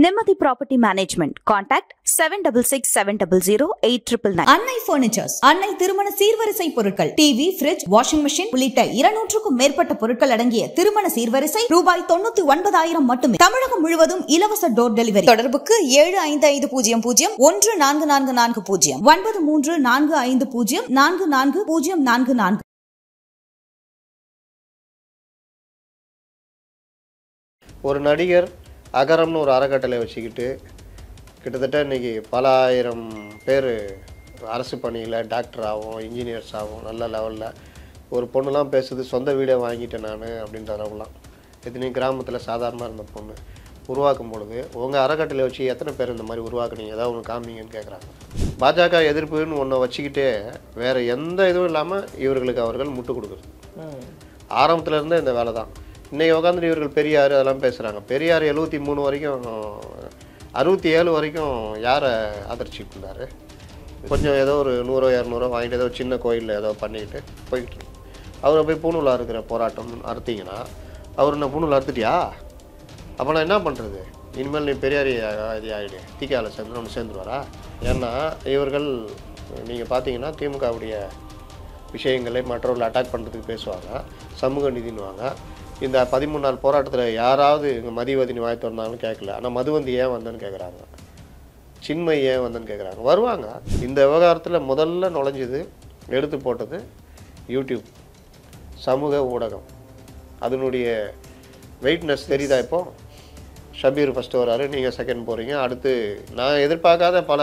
Nirmati Property Management. Contact 7667008999. அன்னை furnitures, அன்னை திருமண சீர்வரிசை பொருட்கள், டிவி, ஃபிரிட்ஜ், வாஷிங் மெஷின் உள்ளிட்ட 200க்கும் மேற்பட்ட பொருட்கள் அடங்கிய திருமண சீர்வரிசை ரூபாய் 99,000 மட்டுமே. தமிழகம் முழுவதும் இலவச டோர் டெலிவரி. தொடர்புக்கு 7550144440 9345044044. ஒரு நடிகர் அகரம்னு ஒரு அறக்கட்டளை வச்சுக்கிட்டு கிட்டத்தட்ட இன்றைக்கி பல ஆயிரம் பேர் அரசு பணியில் டாக்டர் ஆகும், இன்ஜினியர்ஸ் ஆகும், நல்ல லெவலில் ஒரு பொண்ணுலாம் பேசுது, சொந்த வீடை வாங்கிட்டேன் நான் அப்படின்ற அளவுலாம். எத்தனையும் கிராமத்தில் சாதாரணமாக இருந்த பொண்ணு உருவாக்கும் பொழுது உங்கள் அறக்கட்டளை வச்சு எத்தனை பேர் இந்த மாதிரி உருவாக்குனீங்க, ஏதாவது ஒன்று காமிங்கன்னு கேட்குறாங்க. பாஜக எதிர்ப்புன்னு ஒன்றை வச்சுக்கிட்டே வேறு எந்த இதுவும் இல்லாமல் இவர்களுக்கு அவர்கள் முட்டு கொடுக்குறது. ஆரம்பத்தில் இருந்தே இந்த வேலை தான். இன்றைக்கி உட்காந்துட்டு இவர்கள் பெரியார் அதெல்லாம் பேசுகிறாங்க. பெரியார் 73 வரைக்கும் 67 வரைக்கும் யாரை ஆதரிச்சிட்டு இருந்தார்? கொஞ்சம் ஏதோ ஒரு 100-200 வாங்கிட்டு ஏதோ சின்ன கோயிலில் ஏதோ பண்ணிக்கிட்டு போய்கிட்டு இருக்கு. அவரை போய் பூணூல் அறுக்கிற போராட்டம் அறுத்தீங்கன்னா அவர் என்ன பூணூல் அறுத்துட்டியா? அப்போ நான் என்ன பண்ணுறது? இனிமேல் நீ பெரியார் இது ஆகிடு திகாவில் சேர்ந்து ஒன்று சேர்ந்துருவாரா? ஏன்னா இவர்கள் நீங்கள் பார்த்தீங்கன்னா திமுகவுடைய விஷயங்களை மற்றவர்கள் அட்டாக் பண்ணுறதுக்கு பேசுவாங்க, சமூக நீதினுவாங்க. இந்த 13 நாள் போராட்டத்தில் யாராவது இங்கே மதிவதினி வாய் திறந்தாலும் கேட்கல. ஆனால் மதுவந்தி ஏன் வந்தேன்னு கேட்குறாங்க, சின்மை ஏன் வந்தேன்னு கேட்குறாங்க. வருவாங்க. இந்த விவகாரத்தில் முதல்ல நுழைஞ்சது எடுத்து போட்டது யூடியூப், சமூக ஊடகம். அதனுடைய வெயிட்னஸ் தெரியுதா? இப்போது ஷபீர் ஃபஸ்ட்டு வராரு, நீங்கள் செகண்ட் போகிறீங்க. அடுத்து நான் எதிர்பார்க்காத பல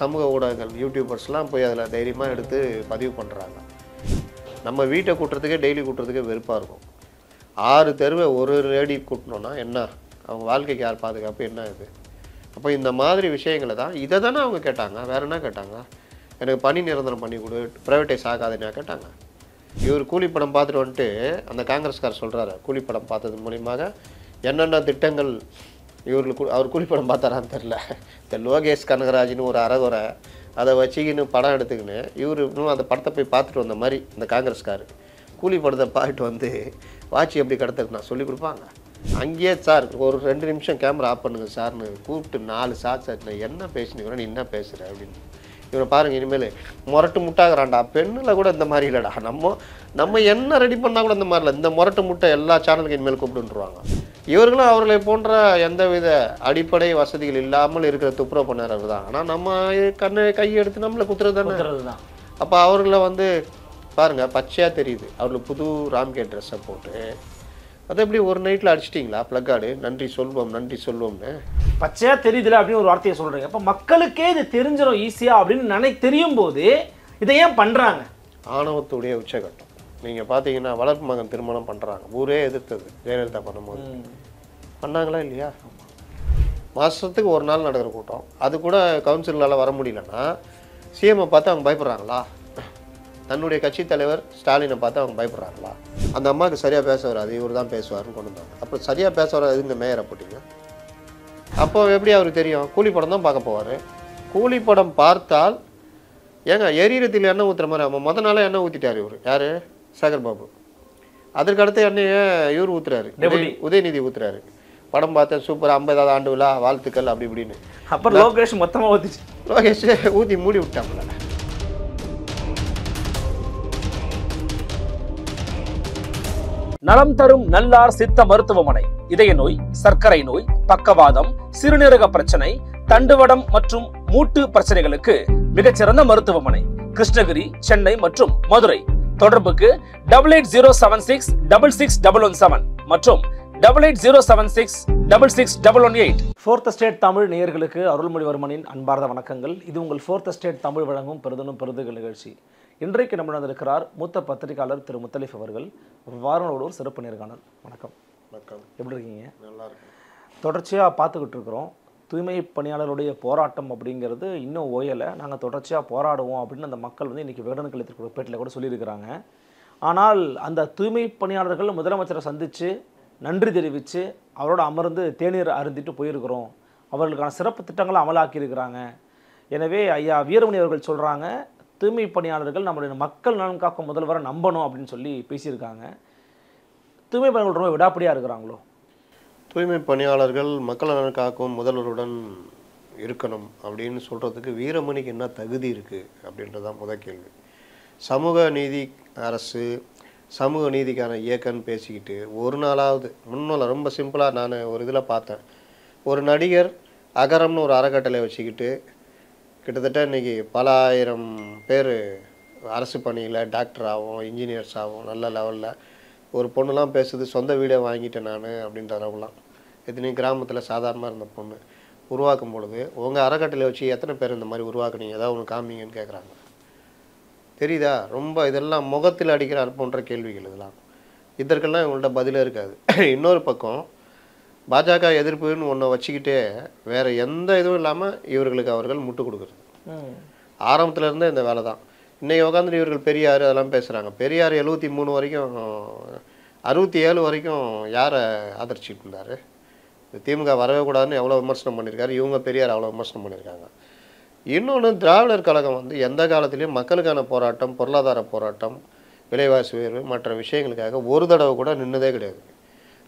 சமூக ஊடகங்கள் யூடியூபர்ஸ்லாம் போய் அதில் தைரியமாக எடுத்து பதிவு பண்ணுறாங்க. நம்ம வீட்டை கூட்டுறதுக்கே டெய்லி கூட்டுறதுக்கே வெறுப்பாக இருக்கும். 6 தெருவை ஒரு ரேடி கூட்டினோன்னா என்ன, அவங்க வாழ்க்கைக்கு யார் பாதுகாப்பு, என்ன இது? அப்போ இந்த மாதிரி விஷயங்களை தான், இதை தானே அவங்க கேட்டாங்க. வேறு என்ன கேட்டாங்க? எனக்கு பணி நிரந்தரம் பண்ணி கொடு, ப்ரைவேட்டைஸ் ஆகாதுன்னா கேட்டாங்க. இவர் கூலிப்படம் பார்த்துட்டு வந்துட்டு அந்த காங்கிரஸ்கார் சொல்கிறாரு, கூலிப்படம் பார்த்தது மூலியமாக என்னென்ன திட்டங்கள் இவர்களுக்கு. அவர் கூலிப்படம் பார்த்தாரான்னு தெரில. இந்த லோகேஷ் கனகராஜ்னு ஒரு அறகுறை அதை வச்சுக்கின்னு படம் எடுத்துக்கின்னு இவர் இன்னும் அந்த படத்தை போய் பார்த்துட்டு வந்த மாதிரி இந்த காங்கிரஸ்கார் கூலி படத்தை பார்த்துட்டு வந்து வாட்சி எப்படி கடத்துக்கு நான் சொல்லிக் கொடுப்பாங்க. அங்கேயே சார் ஒரு 2 நிமிஷம் கேமரா ஆஃப் பண்ணுங்க சார்னு கூப்பிட்டு 4 சார் நான் என்ன பேசினீங்கன்னா நீ என்ன பேசுகிற அப்படின்னு. இவனை பாருங்கள், இனிமேல் முரட்டு முட்டாகிறான்டா. பெண்ணில் கூட இந்த மாதிரி இல்லைடா. நம்ம என்ன ரெடி பண்ணால் கூட இந்த மாதிரி இல்லை. இந்த முரட்டு முட்டை எல்லா சேனலுக்கும் இனிமேல் கூப்பிட்டுருவாங்க. இவர்களும் அவர்களை போன்ற எந்தவித அடிப்படை வசதிகள் இல்லாமல் இருக்கிற துப்புரவு பண்ணாரர் தான். ஆனால் நம்ம கையை எடுத்து நம்மளை குத்துறது தானே. அப்போ அவர்களை வந்து பாருங்கள், பச்சையாக தெரியுது. அவர்களுக்கு புது ராம்கே ட்ரெஸ்ஸை போட்டு அதை எப்படி ஒரு நைட்டில் அடிச்சிட்டிங்களா ப்ளக்கார்டு, நன்றி சொல்வோம்னு பச்சையாக தெரியுதுல அப்படின்னு ஒரு வார்த்தையை சொல்கிறீங்க. அப்போ மக்களுக்கே இது தெரிஞ்சிடும் ஈஸியாக அப்படின்னு தெரியும் போது இதை ஏன் பண்ணுறாங்க? ஆணவத்துடைய உச்சகட்டம். நீங்கள் பார்த்தீங்கன்னா வளர்ப்பு மகன் திருமணம் பண்ணுறாங்க, ஊரே எதிர்த்தது. ஜெயலலிதா பண்ணும்போது பண்ணாங்களா இல்லையா? மாதத்துக்கு ஒரு நாள் நடக்கிற கூட்டம். அது கூட கவுன்சிலரால் வர முடியலன்னா சிஎம்ஐ பார்த்து அவங்க பயப்படுறாங்களா? தன்னுடைய கட்சி தலைவர் ஸ்டாலினை பார்த்து அவங்க பயப்படுறாங்களா? அந்த அம்மாவுக்கு சரியாக பேச வராது, இவர் தான் பேசுவார்னு கொண்டு வந்தாங்க. அப்போ சரியாக பேச வராது இந்த மேயரை போட்டிங்க. அப்போ எப்படி அவருக்கு தெரியும்? கூலிப்படம் தான் பார்க்க போவார். கூலிப்படம் பார்த்தால் ஏங்க எரியறத்தில் எண்ணெய் ஊற்றுற மாதிரி அவன் மொதல் நாளே எண்ணெய் ஊற்றிட்டார் இவர். யார்? சேகர் பாபு. அதற்கு அடுத்த எண்ணெயை இவர் ஊற்றுறாரு, உதயநிதி ஊற்றுறாரு. படம் பார்த்தேன் சூப்பர், 50வது ஆண்டு விழா வாழ்த்துக்கள் அப்படி இப்படின்னு. அப்புறம் லோகேஷ் மொத்தமாக ஊற்றிச்சு. லோகேஷ் ஊற்றி மூடி விட்டாங்கள. நலம் தரும் நல்லார் சித்த மருத்துவமனை இதய நோய், சர்க்கரை நோய், பக்கவாதம், சிறுநீரக பிரச்சனை, தண்டுவடம் மற்றும் மூட்டு பிரச்சனைகளுக்கு மிகச்சிறந்த மருத்துவமனை கிருஷ்ணகிரி, சென்னை மற்றும் மதுரை. தொடர்புக்கு 8807666117 மற்றும் 8807666118. ஃபோர்த் ஸ்டேட் தமிழ் நேயர்களுக்கு அருள்மொழிவர்மனின் அன்பார்ந்த வணக்கங்கள். இது உங்கள் ஃபோர்த் ஸ்டேட் தமிழ் வழங்கும் பெருதுகள் நிகழ்ச்சி. இன்றைக்கு நம்ம நடந்திருக்கிறார் மூத்த பத்திரிகையாளர் திரு முத்தலீஃப் அவர்கள். வாரங்களோட ஒரு சிறப்பு நேர்காணல். வணக்கம். வணக்கம். எப்படி இருக்கீங்க? நல்லா இருக்கு. தொடர்ச்சியாக பார்த்துக்கிட்டு இருக்கிறோம். தூய்மை பணியாளருடைய போராட்டம் அப்படிங்கிறது இன்னும் ஓயலை. நாங்கள் தொடர்ச்சியாக போராடுவோம் அப்படின்னு அந்த மக்கள் இன்றைக்கி விகடன் கழித்திருக்கிற பேட்டில் கூட சொல்லியிருக்கிறாங்க. ஆனால் அந்த தூய்மை பணியாளர்கள் முதலமைச்சரை சந்தித்து நன்றி தெரிவித்து அவரோட அமர்ந்து தேநீர் அருந்திட்டு போயிருக்கிறோம். அவர்களுக்கான சிறப்பு திட்டங்களை அமலாக்கியிருக்கிறாங்க. எனவே ஐயா வீரமணி அவர்கள் சொல்கிறாங்க, தூய்மை பணியாளர்கள் நம்மளுடைய மக்கள் நலன் காக்கும் முதல்வரை நம்பணும் அப்படின்னு சொல்லி பேசியிருக்காங்க. தூய்மை பணியாளர்கள் ரொம்ப விடாப்படியாக இருக்கிறாங்களோ? தூய்மை பணியாளர்கள் மக்கள் நலன் காக்கும் முதல்வருடன் இருக்கணும் அப்படின்னு சொல்கிறதுக்கு வீரமணிக்கு என்ன தகுதி இருக்குது அப்படின்றதான் முதல் கேள்வி. சமூக நீதி அரசு, சமூக நீதிக்கான இயக்கம்னு பேசிக்கிட்டு ஒரு நாளாவது முன்னால் ரொம்ப சிம்பிளாக நான் ஒரு இதில் பார்த்தேன். ஒரு நடிகர் அகரம்னு ஒரு அறக்கட்டளை வச்சுக்கிட்டு கிட்டத்தட்ட இன்றைக்கி பல ஆயிரம் பேர் அரசு பணியில் டாக்டர் ஆகும், இன்ஜினியர்ஸ் ஆகும், நல்ல லெவலில். ஒரு பொண்ணுலாம் பேசுது, சொந்த வீடை வாங்கிட்டேன் நான் அப்படின்ற அளவுலாம். எத்தனையும் கிராமத்தில் சாதாரணமாக இருந்த பொண்ணு உருவாக்கும் பொழுது உங்கள் அறக்கட்டளை வச்சு எத்தனை பேர் இந்த மாதிரி உருவாக்குனீங்க, ஏதாவது ஒன்று காமிங்கன்னு கேட்குறாங்க. தெரியுதா? ரொம்ப இதெல்லாம் முகத்தில் அடிக்கிறார் போன்ற கேள்விகள் இதெல்லாம். இதற்கெல்லாம் இவங்கள்ட்ட பதிலே இருக்காது. இன்னொரு பக்கம் பாஜக எதிர்ப்புன்னு ஒன்றை வச்சுக்கிட்டே வேறு எந்த இதுவும் இல்லாமல் இவர்களுக்கு அவர்கள் முட்டு கொடுக்குறது. ஆரம்பத்தில் இருந்தே இந்த வேலை தான். இன்றைக்கி உட்காந்துட்டு இவர்கள் பெரியார் அதெல்லாம் பேசுகிறாங்க. பெரியார் 73 வரைக்கும் 67 வரைக்கும் யாரை ஆதரிச்சிட்டு இருந்தார்? திமுக வரவே கூடாதுன்னு எவ்வளோ விமர்சனம் பண்ணியிருக்காரு. இவங்க பெரியார் அவ்வளோ விமர்சனம் பண்ணியிருக்காங்க. இன்னொன்று, திராவிடர் கழகம் வந்து எந்த காலத்திலையும் மக்களுக்கான போராட்டம், பொருளாதார போராட்டம், விலைவாசி உயர்வு மற்ற விஷயங்களுக்காக ஒரு தடவை கூட நின்னதே கிடையாது.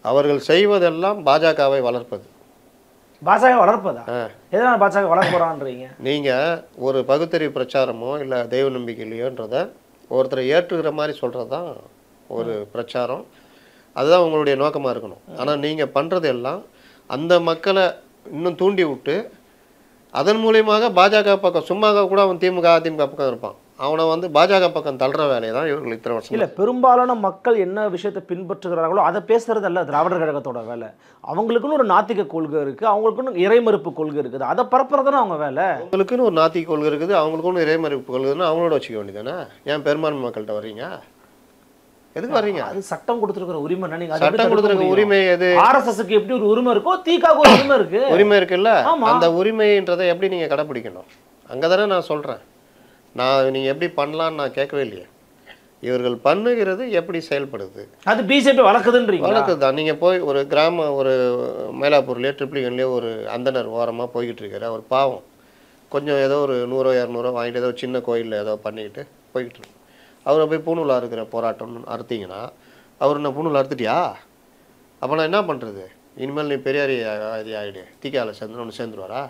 அவர்கள் செய்வதெல்லாம் பாஜகவை வளர்ப்பது. பாஜக வளர்ப்பதா? எதனால பாஜக வளர்க்க போறான்றீங்க? நீங்கள் ஒரு பகுத்தறிவு பிரச்சாரமோ இல்லை தெய்வ நம்பிக்கையிலையோன்றத ஒருத்தரை ஏற்றுக்கிற மாதிரி சொல்கிறது தான் ஒரு பிரச்சாரம். அதுதான் உங்களுடைய நோக்கமாக இருக்கணும். ஆனால் நீங்கள் பண்ணுறது எல்லாம் அந்த மக்களை இன்னும் தூண்டி விட்டு அதன் மூலியமாக பாஜக பக்கம், சும்மா கூட அவன் திமுக அதிமுக பக்கம் இருப்பான், அவனை வந்து பாஜக பக்கம் தள்ளுற வேலையை தான் இவர்கள் இத்தனை வருஷம். இல்லை, பெரும்பாலான மக்கள் என்ன விஷயத்தை பின்பற்றுகிறார்களோ அதை பேசுறது அல்ல திராவிடர் கழகத்தோட வேலை. அவங்களுக்குன்னு ஒரு நாத்திக கொள்கை இருக்குது, அவங்களுக்குன்னு இறைமறுப்பு கொள்கை இருக்குது, அதை பரப்புறதுன்னு அவங்க வேலை. அவங்களுக்குன்னு ஒரு நாத்திக கொள்கை இருக்குது, அவங்களுக்குன்னு இறைமறுப்பு கொள்கைன்னு அவங்களோட வச்சுக்க வேண்டியதானே. ஏன் பெரும்பான்மை மக்கள்கிட்ட வர்றீங்க? எதுக்கு வர்றீங்க? அது சட்டம் கொடுத்துருக்கிற உரிமை. நீங்க சட்டம் கொடுத்துருக்க உரிமை எது? ஆர்எஸ்எஸ்க்கு எப்படி ஒரு உரிமை இருக்கோ திகாவுக்கு ஒரு உரிமை இருக்கு. உரிமை இருக்குல்ல, அந்த உரிமைன்றதை எப்படி நீங்க கடைப்பிடிக்கணும்? அங்கதானே நான் சொல்றேன். நான் நீங்க எப்படி பண்ணலான்னு நான் கேட்கவே இல்லையே. இவர்கள் பண்ணுகிறது எப்படி செயல்படுது, அது பிஜேபி வளர்க்குதுன்றீங்க. வளர்க்குதுதான். நீங்க போய் ஒரு கிராம, ஒரு மயிலாப்பூர்லேயே ட்ரிப்ளிகன்லேயே ஒரு அந்தனர் ஓரமாக போய்கிட்டு இருக்காரு. அவர் பாவம், கொஞ்சம் ஏதோ ஒரு 100-200 வாங்கிட்டு ஏதோ சின்ன கோயிலில் ஏதோ பண்ணிக்கிட்டு போய்கிட்டு இருக்கு. அவரை போய் பூணூல் அறுக்கிற போராட்டம்னு அறுத்தீங்கன்னா அவர் என்ன பூணூல் அறுத்துட்டியா? அப்போ நான் என்ன பண்ணுறது? இனிமேல் நீ பெரியாரி ஆகிடு, தீக்காவில் சேர்ந்து ஒன்று சேர்ந்துருவாரா?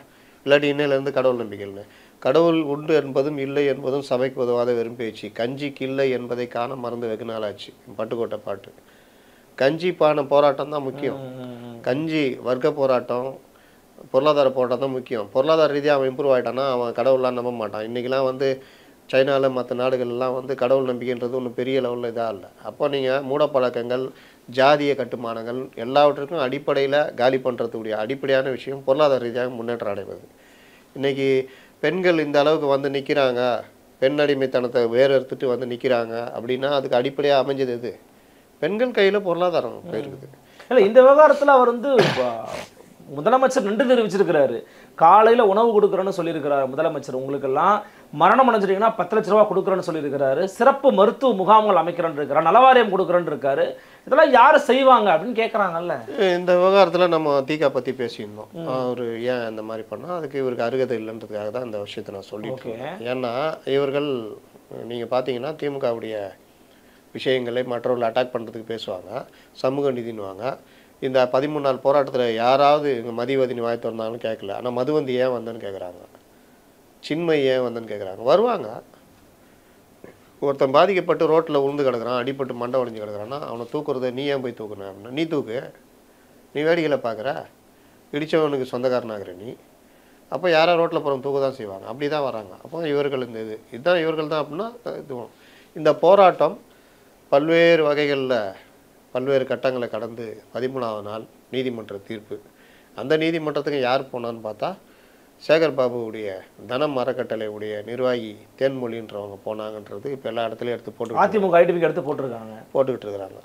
இல்லாட்டி இன்னையிலேருந்து கடவுள் நம்பிக்கைன்னு. கடவுள் உண்டு என்பதும் இல்லை என்பதும் சபைக்கு உதவாத வெறும் பேச்சு. கஞ்சிக்கு இல்லை என்பதை காண மறந்து வெகு நாளாச்சு. பட்டுக்கோட்டை பாட்டு. கஞ்சி பான போராட்டம் தான் முக்கியம். கஞ்சி வர்க்க போராட்டம், பொருளாதார போராட்டம் தான் முக்கியம். பொருளாதார ரீதியாக அவன் இம்ப்ரூவ் ஆகிட்டான்னா அவன் கடவுள்லாம் நம்ப மாட்டான். இன்றைக்கெலாம் வந்து சைனாவில் மற்ற நாடுகள்லாம் வந்து கடவுள் நம்பிக்கைன்றது ஒன்றும் பெரிய லெவலில் இதாக இல்லை. அப்போ நீங்கள் மூடப்பழக்கங்கள், ஜாதிய கட்டுமானங்கள் எல்லாவற்றுக்கும் அடிப்படையில் காலி பண்ணுறதுடைய அடிப்படையான விஷயம் பொருளாதார ரீதியாக முன்னேற்றம் அடைவது. இன்றைக்கி பெண்கள் இந்த அளவுக்கு வந்து நிற்கிறாங்க, பெண் அடிமைத்தனத்தை வேறு எடுத்துட்டு வந்து நிற்கிறாங்க அப்படின்னா அதுக்கு அடிப்படையாக அமைஞ்சது எது? பெண்கள் கையில் பொருளாதாரம் போயிருக்குது. இல்லை, இந்த விவகாரத்தில் அவர் வந்து முதலமைச்சர் நன்றி தெரிவிச்சிருக்கிறாரு. காலையில் உணவு கொடுக்குறேன்னு சொல்லியிருக்கிறாரு முதலமைச்சர். உங்களுக்கெல்லாம் மரணம் அடைஞ்சிட்டிங்கன்னா 10 லட்ச ரூபா கொடுக்குறேன்னு சொல்லியிருக்கிறாரு. சிறப்பு மருத்துவ முகாம்கள் அமைக்கிறேன்னு இருக்காரு, நலவாரியம் கொடுக்குறேன்னு இருக்காரு. இதெல்லாம் யார் செய்வாங்க அப்படின்னு கேட்குறாங்கல்ல. இந்த விவகாரத்தில் நம்ம தீகா பற்றி பேசியிருந்தோம். அவர் ஏன் இந்த மாதிரி பண்ணால் அதுக்கு இவருக்கு அருகதை இல்லைன்றதுக்காக தான் இந்த விஷயத்தை நான் சொல்லியிருக்கேன். ஏன்னா இவர்கள் நீங்கள் பார்த்தீங்கன்னா திமுகவுடைய விஷயங்களை மற்றவர்கள் அட்டாக் பண்ணுறதுக்கு பேசுவாங்க, சமூக நீதினுவாங்க. இந்த 13 நாள் போராட்டத்தில் யாராவது இங்கே மதிவதினி வாய் திறந்தாலும் கேட்கல. ஆனால் மதுவந்தி ஏன் வந்தேன்னு கேட்குறாங்க, சின்மை ஏன் வந்தேன்னு கேட்குறாங்க. வருவாங்க. ஒருத்தன் பாதிக்கப்பட்டு ரோட்டில் உளுந்து கிடக்குறான், அடிப்பட்டு மண்டை உடைஞ்சு கிடக்குறான்னா அவனை தூக்குறத நீ ஏன் போய் தூக்கணும் அப்படின்னா, நீ தூக்கு, நீ வேடிக்கையில் பார்க்குற, இடித்தவனுக்கு சொந்தக்காரனாகிற நீ. அப்போ யாரோ ரோட்டில் போகிறவங்க தூக்க தான் செய்வாங்க. அப்படி தான் வராங்க. அப்போ இவர்கள் இந்த இதுதான் இவர்கள் தான் அப்படின்னா இதுவும். இந்த போராட்டம் பல்வேறு வகைகளில் பல்வேறு கட்டங்களை கடந்து 13ஆவது நாள் நீதிமன்ற தீர்ப்பு. அந்த நீதிமன்றத்துக்கு யார் போனான்னு பார்த்தா சேகர் பாபுவுடைய தனம் அறக்கட்டளையுடைய நிர்வாகி தேன்மொழின்றவங்க போனாங்கன்றது இப்போ எல்லா இடத்துலையும் எடுத்து போட்டு அதிமுக ஐடிபிக்கு எடுத்து போட்டுக்கிட்டு இருக்கிறாங்க.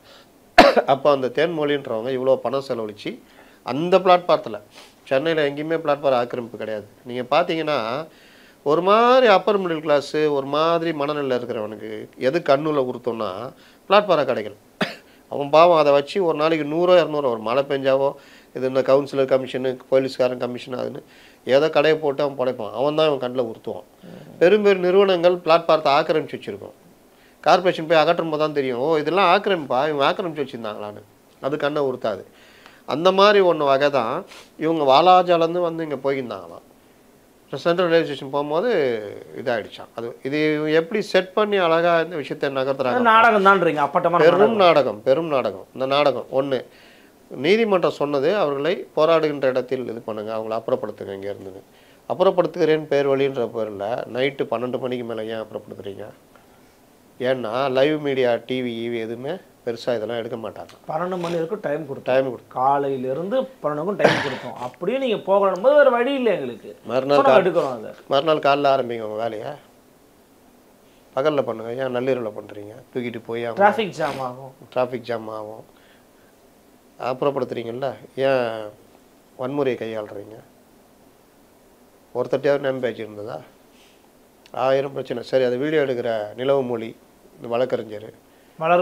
அப்போ அந்த தேன்மொழின்றவங்க இவ்வளோ பணம் செலவழித்து அந்த பிளாட்பாரத்தில், சென்னையில் எங்கேயுமே பிளாட்பாரம் ஆக்கிரமிப்பு கிடையாது. நீங்கள் பார்த்தீங்கன்னா ஒரு மாதிரி அப்பர் மிடில் கிளாஸு, ஒரு மாதிரி மனநிலையில் இருக்கிறவனுக்கு எது கண்ணில் கொடுத்தோம்னா பிளாட்பாரம் கடைகள். அவன் பாவம் அதை வச்சு ஒரு நாளைக்கு 100-200 ஒரு மழை பெஞ்சாவோ இது இந்த கவுன்சிலர் கமிஷனு, போலீஸ்காரன் கமிஷன், அதுன்னு ஏதோ கடையை போட்டு அவன் படைப்பான். அவன் தான் அவன் கண்ணில் உறுத்துவான். பெரும் நிறுவனங்கள் பிளாட்பாரத்தை ஆக்கிரமிச்சு வச்சுருக்கோம். கார்பரேஷன் போய் அகற்றும் போது தான் தெரியும், ஓ இதெல்லாம் ஆக்கிரமிப்பா, இவங்க ஆக்கிரமிச்சு வச்சுருந்தாங்களான்னு. அது கண்ணை உறுத்தாது. அந்த மாதிரி ஒன்று வகை தான் இவங்க வாலாஜாலேருந்து வந்து இங்கே போயிருந்தாங்களாம். சென்ட்ரல் ரயில்வே ஸ்டேஷன் போகும்போது இதாகிடுச்சான். அது இது எப்படி செட் பண்ணி அழகாக இந்த விஷயத்தை நகர்த்துறாங்க. நாடகம் தான்றீங்க, அப்பட்டமான பெரும் நாடகம். இந்த நாடகம் ஒன்று நீதிமன்றம் சொன்னது, அவர்களை போராடுகின்ற இடத்தில் இது பண்ணுங்க, அவங்கள அப்புறப்படுத்துங்க இங்கே இருந்துங்க. அப்புறப்படுத்துகிறேன்னு பேர் வழின்ற பேரில் நைட்டு 12 மணிக்கு மேலே ஏன் அப்புறப்படுத்துறீங்க? ஏன்னா லைவ் மீடியா டிவி எதுவுமே பெருசாக இதெல்லாம் எடுக்க மாட்டாங்க. 12 மணி வரைக்கும் டைம் கொடுக்கும். காலையிலேருந்து 12 டைம் கொடுத்தோம். அப்படியே நீங்கள் போகணும் போது வேறு வழி இல்லை எங்களுக்கு. மறுநாள் காலையில் ஆரம்பிங்க உங்கள் வேலையை, பகலில் பண்ணுங்க. ஏன் நள்ளிரவில் பண்ணுறீங்க? தூக்கிட்டு போய் டிராஃபிக் ஜாம் ஆகும். அப்புறப்படுத்துறீங்கல்ல, ஏன் வன்முறையை கையாளுறீங்க? ஒருத்தட்டையாவது நம்பி வச்சுருந்ததா? 1000 பிரச்சனை. சரி, அதை வீடியோ எடுக்கிற நிலவு மொழி, இந்த வழக்கறிஞர்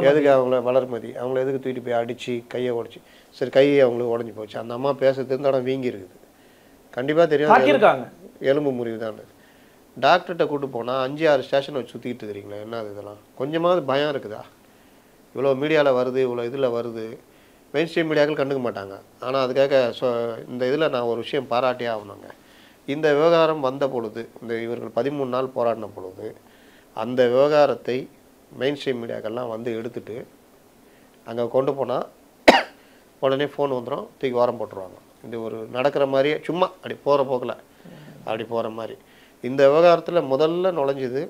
எதுக்கு அவங்கள வளர்மதி அவங்கள எதுக்கு தூக்கிட்டு போய் அடித்து கையை உடச்சி, சரி கையை அவங்களுக்கு உடஞ்சி போச்சு. அந்த அம்மா பேசுறது இருந்தாலும் வீங்கி இருக்குது. கண்டிப்பாக தெரியும் எலும்பு முறிவு தான். டாக்டர்கிட்ட கூட்டு போனால் 5-6 ஸ்டேஷன் வச்சு சுற்றிக்கிட்டு இருக்கிறீங்களா? என்ன இதெல்லாம் கொஞ்சமாவது பயம் இருக்குதா? இவ்வளோ மீடியாவில் வருது, இவ்வளோ இதில் வருது, மெயின் ஸ்ட்ரீம் மீடியாக்கள் கண்டுக்க மாட்டாங்க. ஆனால் அதுக்காக இந்த இதில் நான் ஒரு விஷயம் பாராட்டியே ஆகணுங்க. இந்த விவகாரம் வந்த பொழுது, இந்த இவர்கள் 13 நாள் போராடின பொழுது, அந்த விவகாரத்தை மெயின் ஸ்ட்ரீம் மீடியாக்கள்லாம் வந்து எடுத்துகிட்டு அங்கே கொண்டு போனால் உடனே ஃபோன் வந்துடும், தூக்கி வாரம் போட்டுருவாங்க. இது ஒரு நடக்கிற மாதிரியே சும்மா அப்படி போகிற போக்கில் அப்படி போகிற மாதிரி. இந்த விவகாரத்தில் முதல்ல நுழைஞ்சது,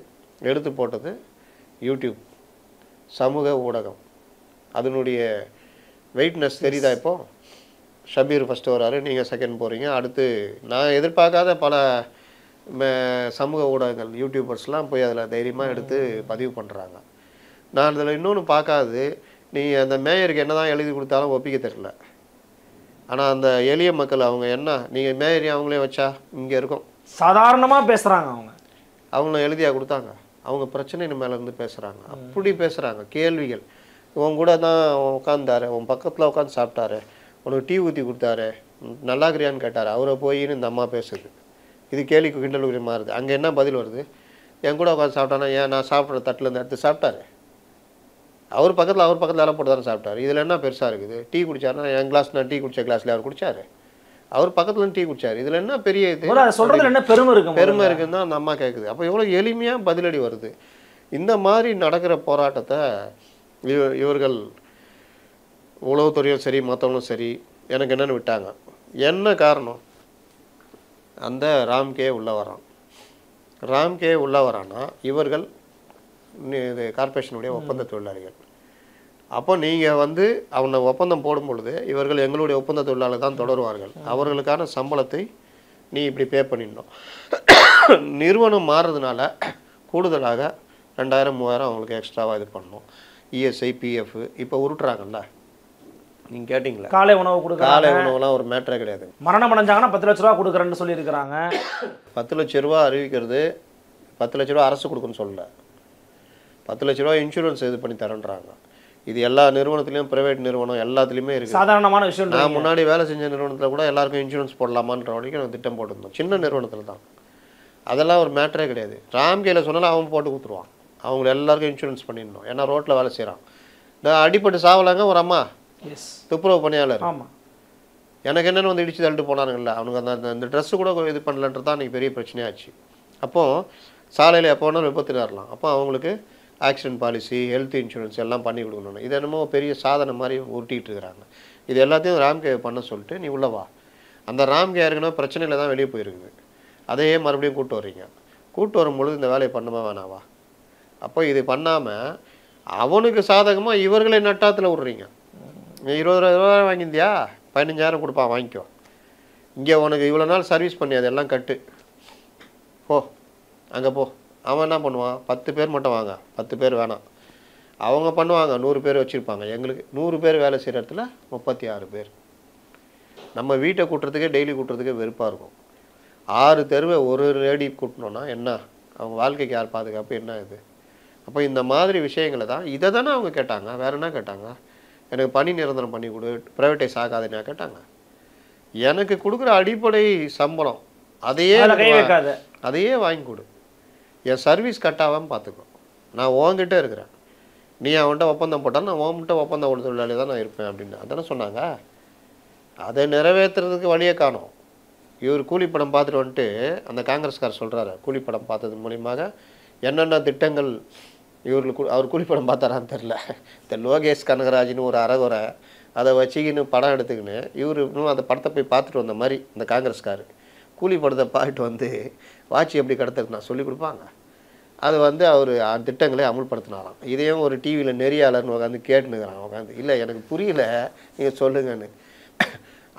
எடுத்து போட்டது யூடியூப், சமூக ஊடகம். அதனுடைய வெயிட்னஸ் தெரியுதா? இப்போது ஷபீர் ஃபஸ்ட்டு வராரு, நீங்கள் செகண்ட் போகிறீங்க. அடுத்து நான் எதிர்பார்க்காத பல சமூக ஊடகங்கள் யூடியூபர்ஸ்லாம் போய் அதில் தைரியமாக எடுத்து பதிவு பண்ணுறாங்க. நான் அதில் இன்னொன்று பார்க்காது, நீ அந்த மேயருக்கு என்ன தான் எழுதி கொடுத்தாலும் ஒப்பிக்க தெரியல. ஆனால் அந்த எளிய மக்கள் அவங்க என்ன, நீங்கள் மேயரி அவங்களே வச்சா இங்கே இருக்கும், சாதாரணமாக பேசுகிறாங்க. அவங்கள எழுதியாக கொடுத்தாங்க, அவங்க பிரச்சனை மேலேருந்து பேசுகிறாங்க. அப்படி பேசுகிறாங்க. கேள்விகள், உன் கூட தான் உட்காந்தாரு, உன் பக்கத்தில் உட்காந்து சாப்பிட்டாரு, உனக்கு டீ ஊற்றி கொடுத்தாரு, நல்லாக்கிறியான்னு கேட்டார், அவரை போயின்னு இந்த அம்மா பேசுது. இது கேள்விக்கு கிண்டலுக்குரிய மாறுது. அங்கே என்ன பதில் வருது? என் கூட உட்காந்து சாப்பிட்டானா, ஏன் நான் சாப்பிட்ற தட்டிலேருந்து எடுத்து சாப்பிட்டாரு, அவர் பக்கத்தில் எல்லாம் போட்டு தானே சாப்பிட்டாரு, இதில் என்ன பெருசாக இருக்குது? டீ குடிச்சாருன்னா என் கிளாஸ், நான் டீ குடித்த கிளாஸில் அவர் குடிச்சாரு, அவர் பக்கத்தில் டீ குடிச்சார், இதில் என்ன பெரிய இது சொல்கிறது? என்ன பெருமை இருக்குன்னு தான் அந்த அம்மா கேட்குது. அப்போ எவ்வளோ எளிமையாக பதிலடி வருது. இந்த மாதிரி நடக்கிற போராட்டத்தை இவர்கள் உளவுத்துறையும் சரி மற்றவங்களும் சரி எனக்கு என்னென்னு விட்டாங்க. என்ன காரணம்? அந்த ராம்கே உள்ளே வரான்னா இவர்கள் இது கார்பரேஷனுடைய ஒப்பந்த தொழிலாளிகள். அப்போ நீங்கள் வந்து அவனை ஒப்பந்தம் போடும் பொழுது இவர்கள் எங்களுடைய ஒப்பந்த தொழிலாளர் தான் தொடருவார்கள், அவர்களுக்கான சம்பளத்தை நீ இப்படி பே பண்ணிடணும். நிறுவனம் மாறுறதுனால கூடுதலாக 2000-3000 அவங்களுக்கு எக்ஸ்ட்ராவாக இது பண்ணணும். இஎஸ்ஐ பிஎஃப் இப்போ உருட்டுறாங்கல்ல, நீங்கள் கேட்டிங்களா? காலை உணவுலாம் ஒரு மேட்டரே கிடையாது. மரணம் அடைஞ்சாங்கன்னா 10 லட்ச ரூபா கொடுக்குறேன்னு சொல்லியிருக்கிறாங்க. 10 லட்ச ரூபா அறிவிக்கிறது, 10 லட்ச ரூபா அரசு கொடுக்குன்னு சொல்லல, 10 லட்ச ரூபா இன்சூரன்ஸ் இது பண்ணி தரேன்றாங்க. இது எல்லா நிறுவனத்துலேயும், ப்ரைவேட் நிறுவனம் எல்லாத்துலேயுமே இருக்குது. சாதாரணமான விஷயம். நான் முன்னாடி வேலை செஞ்ச நிறுவனத்தில் கூட எல்லாருக்கும் இன்சூரன்ஸ் போடலாமான்ற வரைக்கும் நான் திட்டம் போட்டிருந்தோம், சின்ன நிறுவனத்தில் தான். அதெல்லாம் ஒரு மேட்டரே கிடையாது. ராம்கேல சொன்னாலும் அவன் போட்டு கொடுத்துருவான், அவங்க எல்லாருக்கும் இன்சூரன்ஸ் பண்ணிடணும். ஏன்னா ரோட்டில் வேலை செய்கிறான். நான் அடிப்பட்டு சாவலாங்க ஒரு அம்மா, துப்புரவு பணியாளர். ஆமாம், எனக்கு என்னென்னு வந்து இடிச்சு தள்ளிட்டு போனானுங்கல்ல, அவனுக்கு அந்த ட்ரெஸ்ஸு கூட இது பண்ணலன்றது தான் இன்றைக்கி பெரிய பிரச்சனையாச்சு. அப்போது சாலையில் எப்போ வேணாலும் விபத்து நேரலாம். அப்போ அவங்களுக்கு ஆக்சிடென்ட் பாலிசி, ஹெல்த் இன்சூரன்ஸ் எல்லாம் பண்ணி கொடுக்கணும். இது என்னமோ பெரிய சாதனை மாதிரி உருட்டிகிட்டு இருக்கிறாங்க. இது எல்லாத்தையும் ராம்கே பண்ண சொல்லிட்டு நீ உள்ளவா. அந்த ராம்கே ஏற்கனவே பிரச்சனையில் தான் வெளியே போயிருக்குது, அதையே மறுபடியும் கூப்பிட்டு வர்றீங்க. கூப்பிட்டு வரும்பொழுது இந்த வேலையை பண்ணுமா வேணாவா? அப்போ இது பண்ணாமல் அவனுக்கு சாதகமாக இவர்களை நட்டாத்தில் விட்றீங்க. நீ 20,000 ரூபா வாங்கியிருந்தியா, 15,000 கொடுப்பான், வாங்கிக்கோ. இங்கே உனக்கு இவ்வளோ நாள் சர்வீஸ் பண்ணி அதெல்லாம் கட்டு, போ அங்கே போ. அவன் என்ன பண்ணுவான்? 10 பேர் மட்டும் வாங்க, 10 பேர் வேணாம். அவங்க பண்ணுவாங்க, 100 பேர் வச்சுருப்பாங்க. எங்களுக்கு 100 பேர் வேலை செய்கிற இடத்துல 36 பேர். நம்ம வீட்டை கூட்டுறதுக்கே, டெய்லி கூட்டுறதுக்கே வெறுப்பாக இருக்கும். 6 தெருவை ஒரு ரேடி கூட்டணுன்னா என்ன, அவங்க வாழ்க்கைக்கு யார் பாதுகாப்பு? என்ன இது? அப்போ இந்த மாதிரி விஷயங்களை தான், இதை தானே அவங்க கேட்டாங்க. வேறு என்ன கேட்டாங்க? எனக்கு பணி நிரந்தரம் பண்ணி கொடு, ப்ரைவேட்டைஸ் ஆகாதுன்னா கேட்டாங்க. எனக்கு கொடுக்குற அடிப்படை சம்பளம் அதையே வாங்கி கொடு, என் சர்வீஸ் கட்டாகாமல் பார்த்துக்கோ. நான் உன்கிட்ட இருக்கிறேன், நீ அவன்கிட்ட ஒப்பந்தம் போட்டால் நான் உன்கிட்ட ஒப்பந்தம் தொழிலாளி தான் நான் இருப்பேன் அப்படின்னு அதானே சொன்னாங்க. அதை நிறைவேற்றுறதுக்கு வழியே காணும். இவர் கூலிப்படம் பார்த்துட்டு வந்துட்டு அந்த காங்கிரஸ்கார் சொல்கிறாரு, கூலிப்படம் பார்த்தது மூலியமாக என்னென்ன திட்டங்கள் இவர்களுக்கு அவர் கூலிப்படம் பார்த்தாரான்னு தெரில. இந்த லோகேஷ் கனகராஜ்னு ஒரு அறகுறை அதை வச்சுக்கின்னு படம் எடுத்துக்கின்னு இவர் இன்னும் அந்த படத்தை போய் பார்த்துட்டு வந்த மாதிரி இந்த காங்கிரஸ்கார் கூலி படத்தை பார்த்துட்டு வந்து வாட்சி எப்படி கடத்துறது நான் சொல்லிக் கொடுப்பாங்க. அது வந்து அவர் திட்டங்களை அமுல்படுத்தினாராம். இதையும் ஒரு டிவியில் நெறியாளர்னு உட்காந்து கேட்டுனுக்கிறான் உட்காந்து, இல்லை எனக்கு புரியல நீங்கள் சொல்லுங்கன்னு.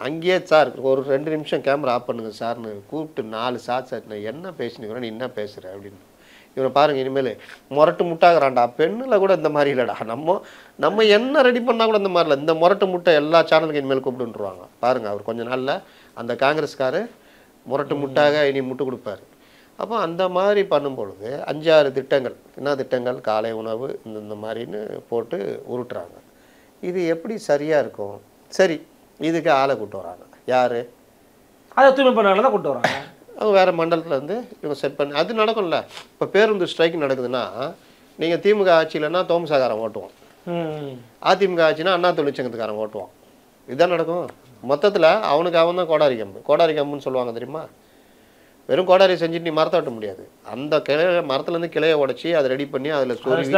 அங்கேயே சார் ஒரு 2 நிமிஷம் கேமரா ஆஃப் பண்ணுங்க சார்னு கூப்பிட்டு 4 சார் நான் என்ன பேசினுக்கிறேன் நீ என்ன பேசுகிற அப்படின்னு. இவனை பாருங்கள், இனிமேல் முரட்டு முட்டாகிறான்டா. பெண்ணில் கூட இந்த மாதிரி இல்லைடா, நம்ம என்ன ரெடி பண்ணால் கூட இந்த மாதிரி இல்லை. இந்த முரட்டு முட்டை எல்லா சேனலுக்கும் இனிமேல் கூப்பிட்டுருவாங்க பாருங்கள். அவர் கொஞ்ச நாளில் அந்த காங்கிரஸ்காரு முரட்டு முட்டாக இனி முட்டு கொடுப்பாரு. அப்போ அந்த மாதிரி பண்ணும்பொழுது 5-6 திட்டங்கள், என்ன திட்டங்கள், காலை உணவு இந்த மாதிரின்னு போட்டு உருட்டுறாங்க. இது எப்படி சரியாக இருக்கும்? சரி, இதுக்கு ஆளை கூட்டு வராங்க. யார்? அதை தூய்மை பணியாளர் தான் கூட்டு வராங்க. அவங்க வேறு மண்டலத்துலேருந்து இவங்க செட் பண்ணி அது நடக்கும்ல. இப்போ பேருந்து ஸ்ட்ரைக் நடக்குதுன்னா நீங்கள் திமுக ஆட்சியிலன்னா தோமுசாகாரன் ஓட்டுவோம், அதிமுக ஆட்சினா அண்ணா தொழிற்சங்கத்துக்காரன் ஓட்டுவான். இதுதான் நடக்கும். மொத்தத்தில் அவனுக்கு அவன் தான் கோடாரி கம்பு. கோடாரி கம்புன்னு சொல்லுவாங்க தெரியுமா? வெறும் கோடாரி செஞ்சுட்டு நீ மரத்தை வெட்ட முடியாது. அந்த மரத்துலேருந்து கிளையை உடச்சி அதை ரெடி பண்ணி அதில் சொருவி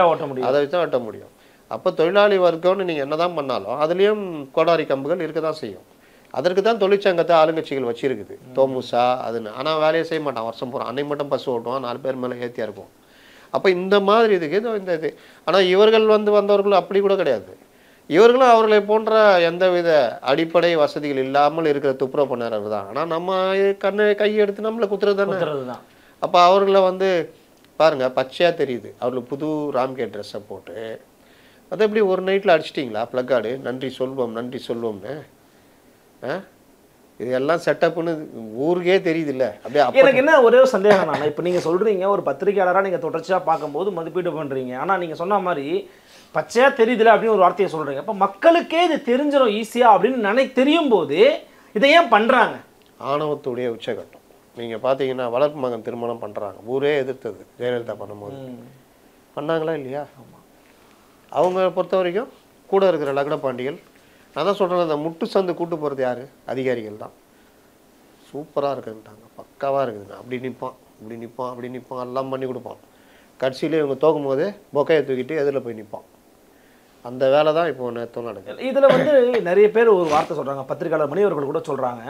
அதை வச்சு தான் வெட்ட முடியும். அப்போ தொழிலாளி வர்க்கம்னு நீங்கள் என்ன தான் பண்ணாலும் அதுலேயும் கோடாரி கம்புகள் இருக்க தான் செய்யும். அதற்கு தான் தொழிற்சங்கத்தை ஆளுங்கட்சிகள் வச்சிருக்குது, தோமுசா அதுன்னு. ஆனால் வேலையை செய்ய மாட்டான் வருஷம் போகிறான். அன்னைக்கு மட்டும் பஸ் ஓட்டுவான், 4 பேர் மேலே ஏற்றியாக இருக்கும். அப்போ இந்த மாதிரி இதுக்கு இந்த இது. ஆனால் இவர்கள் வந்தவர்கள் அப்படி கூட கிடையாது. இவர்களும் அவர்களை போன்ற எந்தவித அடிப்படை வசதிகள் இல்லாமல் இருக்கிற துப்புரவு பண்ணார் தான். ஆனால் நம்ம கை எடுத்து நம்மளை குத்துறது தானே. அப்போ அவர்களை பாருங்கள், பச்சையாக தெரியுது. அவர்களுக்கு புது ராம்கே ட்ரெஸ்ஸை போட்டு அதை எப்படி ஒரு நைட்டில் அடிச்சிட்டிங்களா ப்ளக்கார்டு, நன்றி சொல்வோம்னு. இதெல்லாம் செட்டப்னு ஊருக்கே தெரியுது இல்லை? அப்படியே எனக்கு என்ன ஒரே ஒரு சந்தேகம் தானே. இப்போ நீங்கள் சொல்கிறீங்க ஒரு பத்திரிகையாளராக நீங்கள் தொடர்ச்சியாக பார்க்கும்போது மதிப்பீடு பண்ணுறீங்க. ஆனால் நீங்கள் சொன்ன மாதிரி பச்சையாக தெரியுதுல அப்படின்னு ஒரு வார்த்தையை சொல்கிறீங்க. அப்போ மக்களுக்கே இது தெரிஞ்சிடும் ஈஸியாக அப்படின்னு தெரியும் போது இதை ஏன் பண்ணுறாங்க? ஆணவத்துடைய உச்சகட்டம். நீங்கள் பார்த்தீங்கன்னா வளர்ப்பு மகன் திருமணம் பண்ணுறாங்க, ஊரே எதிர்த்தது ஜெயலலிதா பண்ணும்போது. பண்ணாங்களா இல்லையா? அவங்க பொறுத்த வரைக்கும் கூட இருக்கிற லக்ன பாண்டிகள், நான் தான் சொல்கிறேன், அந்த முட்டு சந்து கூட்டு போகிறது யார்? அதிகாரிகள் தான். சூப்பராக இருக்குன்ட்டாங்க, பக்காவாக இருக்குதுங்க. அப்படி நிற்பான் எல்லாம் பண்ணி கொடுப்பான். கடைசியிலே இவங்க தோக்கும் போது பொக்கையை தூக்கிட்டு எதில் போய் நிற்பான். அந்த வேலை தான் இப்போ நேற்று நடக்குது. இதில் நிறைய பேர் ஒரு வார்த்தை சொல்கிறாங்க, பத்திரிகையாளர் மணி அவர்கள் கூட சொல்கிறாங்க,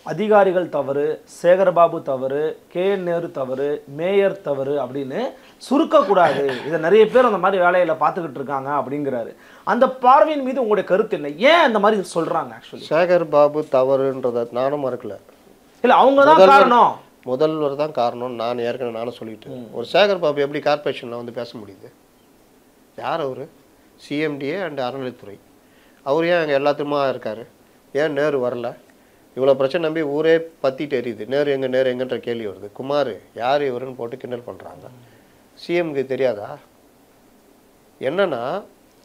அதிகாரிகள் தவறு, சேகர்பாபு தவறு, KN நேரு தவறு, மேயர் தவறு அப்படின்னு சுருக்கக்கூடாது. இதை நிறைய பேர் அந்த மாதிரி வேலையில் பார்த்துக்கிட்டு இருக்காங்க அப்படிங்கிறாரு. அந்த பார்வையின் மீது உங்களுடைய கருத்து என்ன? ஏன் அந்த மாதிரி சொல்கிறாங்க? ஆக்சுவலி சேகர்பாபு தவறுன்றதை நானும் மறக்கல. இல்லை, அவங்க தான் காரணம், முதல்வர் தான் காரணம். நானும் சொல்லிட்டு ஒரு சேகர்பாபு எப்படி கார்பரேஷனில் பேச முடியுது? யார் அவர்? CMDA அண்ட் அறநிலைத்துறை. அவர் ஏன் அங்கே எல்லாத்துக்குமா இருக்கார்? ஏன் நேரு வரல? இவ்வளோ பிரச்சனை நம்பி ஊரே பற்றிட்டு எரியுது. நேரு எங்கன்ற கேள்வி வருது. குமார் யார் இவருன்னு போட்டு கிண்டல் பண்ணுறாங்க. CMக்கு தெரியாதா? என்னன்னா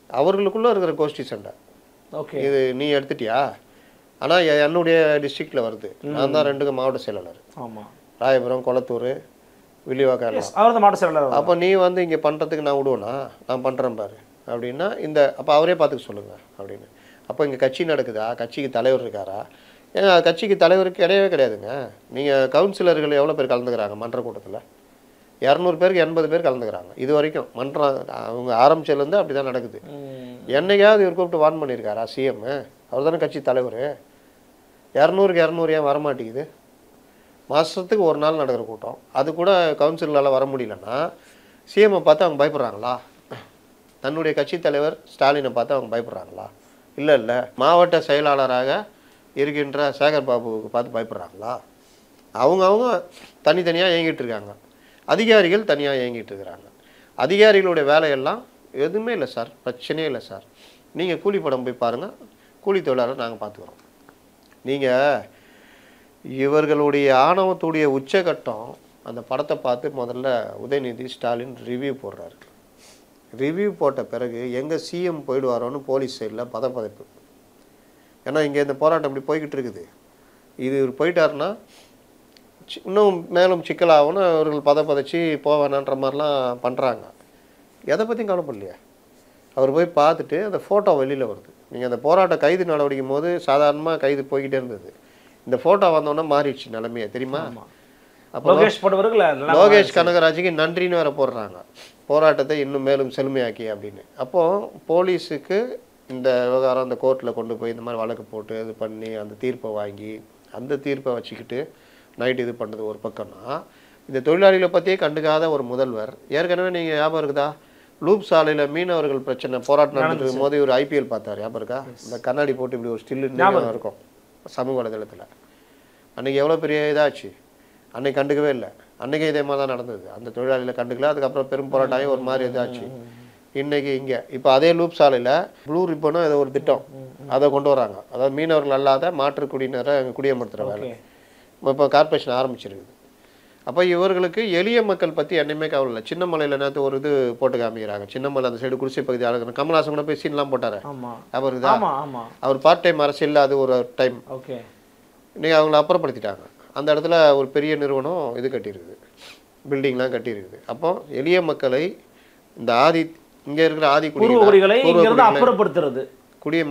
அவர்களுக்குள்ளே இருக்கிற கோஷ்டி சண்டை. ஓகே, இது நீ எடுத்துட்டியா? ஆனால் என்னுடைய டிஸ்ட்ரிக்டில் வருது. நான் தான் 2 மாவட்ட செயலாளர். ஆமாம், ராயபுரம், கொளத்தூர், வில்லிவாக்கம். அவர் தான் மாவட்ட செயலாளர். அப்போ நீ இங்கே பண்ணுறதுக்கு நான் விடுவேனா? நான் பண்ணுறேன் பாரு அப்படின்னா அப்போ அவரே பார்த்துக்க சொல்லுங்கள் அப்படின்னு. அப்போ இங்கே கட்சி நடக்குதா? கட்சிக்கு தலைவர் இருக்காரா? ஏன்னா கட்சிக்கு தலைவருக்கு கிடையாதுங்க. நீங்கள் கவுன்சிலர்கள் எவ்வளோ பேர் கலந்துக்கிறாங்க மன்ற கூட்டத்தில்? 200 பேருக்கு 80 பேர் கலந்துக்கிறாங்க இது வரைக்கும். மன்றம் அவங்க ஆரம்பிச்சதுலேருந்து அப்படி தான் நடக்குது. என்னைக்காவது இவர் கூப்பிட்டு வார்ன் பண்ணியிருக்காரா CM? அவர் தானே கட்சி தலைவர். 200க்கு 200 ஏன் வரமாட்டேங்குது? மாதத்துக்கு ஒரு நாள் நடக்கிற கூட்டம், அது கூட கவுன்சிலரால் வர முடியலன்னா CM பார்த்து அவங்க பயப்படுறாங்களா? தன்னுடைய கட்சி தலைவர் ஸ்டாலினை பார்த்து அவங்க பயப்படுறாங்களா? இல்லை. மாவட்ட செயலாளராக இருக்கின்ற சேகர்பாபுவுக்கு பார்த்து பயப்படுறாங்களா? அவங்க தனித்தனியாக இயங்கிட்டு இருக்காங்க. அதிகாரிகள் தனியாக இயங்கிட்டு இருக்கிறாங்க. அதிகாரிகளுடைய வேலையெல்லாம் எதுவுமே இல்லை சார், பிரச்சனையே இல்லை சார். நீங்கள் கூலி படம் போய் பாருங்கள், கூலி தொழிலாளர் நாங்கள் பார்த்துக்குறோம். நீங்கள் இவர்களுடைய ஆணவத்துடைய உச்சகட்டம் அந்த படத்தை பார்த்து முதல்ல உதயநிதி ஸ்டாலின் ரிவ்யூ போடுறாரு. ரிவ்யூ போட்ட பிறகு எங்கே CM போயிடுவாரோன்னு போலீஸ் சைடில் பதப்பதைப்பு. ஏன்னா இங்கே இந்த போராட்டம் இப்படி போய்கிட்டு இருக்குது. இது இவர் போயிட்டாருன்னா இன்னும் மேலும் சிக்கலாகும்னு அவர்கள் பதப்பதைச்சி போவேனான்ற மாதிரிலாம் பண்ணுறாங்க. எதை பற்றியும் கவலைப்படலையா? அவர் போய் பார்த்துட்டு அந்த ஃபோட்டோ வெளியில் வருது. நீங்கள் அந்த போராட்ட கைது நடவடிக்கும் போது சாதாரணமாக கைது போய்கிட்டே இருந்தது. இந்த ஃபோட்டோ வந்தோன்னே மாறிடுச்சு நிலைமையை, தெரியுமா? அப்போ லோகேஷ் கனகராஜுக்கு நன்றின்னு வேற போடுறாங்க, போராட்டத்தை இன்னும் மேலும் செழுமையாக்கி அப்படின்னு. அப்போது போலீஸுக்கு இந்த விவகாரம் அந்த கோர்ட்டில் கொண்டு போய் இந்த மாதிரி வழக்கு போட்டு இது பண்ணி அந்த தீர்ப்பை வாங்கி அந்த தீர்ப்பை வச்சுக்கிட்டு நைட்டு இது பண்ணுறது ஒரு பக்கம்னா, இந்த தொழிலாளிகளை பற்றியே கண்டுக்காத ஒரு முதல்வர். ஏற்கனவே நீங்கள் ஞாபகம் இருக்குதா, லூப் சாலையில் மீனவர்கள் பிரச்சனை போராட்டம் நடந்துட்டு இருக்கும் போது ஒரு IPL பார்த்தார், ஞாபகம் இருக்கா? இந்த கண்ணாடி போட்டு இப்படி ஒரு ஸ்டில்லு இருக்கும் சமூக வலைதளத்தில். அன்றைக்கி எவ்வளோ பெரிய இதாச்சு, அன்னைக்கு கண்டுக்கவே இல்லை. அன்றைக்கி இதே மாதிரி தான் நடந்தது, அந்த தொழிலாளிகளை கண்டுக்கல. அதுக்கப்புறம் பெரும் போராட்டம் ஒரு மாதிரி இதாச்சு. இன்றைக்கி இங்கே இப்போ அதே லூப் சாலையில் ப்ளூ ரிப்பனும் ஏதோ ஒரு திட்டம் அதை கொண்டு வராங்க. அதாவது மீனவர்கள் அல்லாத மாற்றுக்குடியினரை அங்கே குடியமர்த்துகிற வேலை இப்போ கார்பரேஷன் ஆரம்பிச்சிருக்குது. அப்போ இவர்களுக்கு எளிய மக்கள் பற்றி என்னையுமே கவலை இல்லை. சின்னமலையில் நேற்று ஒரு இது போட்டு காமிக்கிறாங்க, சின்னமலை அந்த சைடு குடிசை பகுதி ஆளுங்க. கமல்ஹாசன் கூட போய் சீன்லாம் போட்டார், அவருக்கு தான் அவர் பார்ட் டைம் அரசியல் அது ஒரு டைம். இன்றைக்கி அவங்கள அப்புறப்படுத்திட்டாங்க. அந்த இடத்துல ஒரு பெரிய நிறுவனம் இது கட்டியிருக்குது, பில்டிங்லாம் கட்டியிருக்குது. அப்போ எளிய மக்களை இந்த இங்கே இருக்கிற ஆதிக்குடிகளை அப்புறப்படுத்துறது,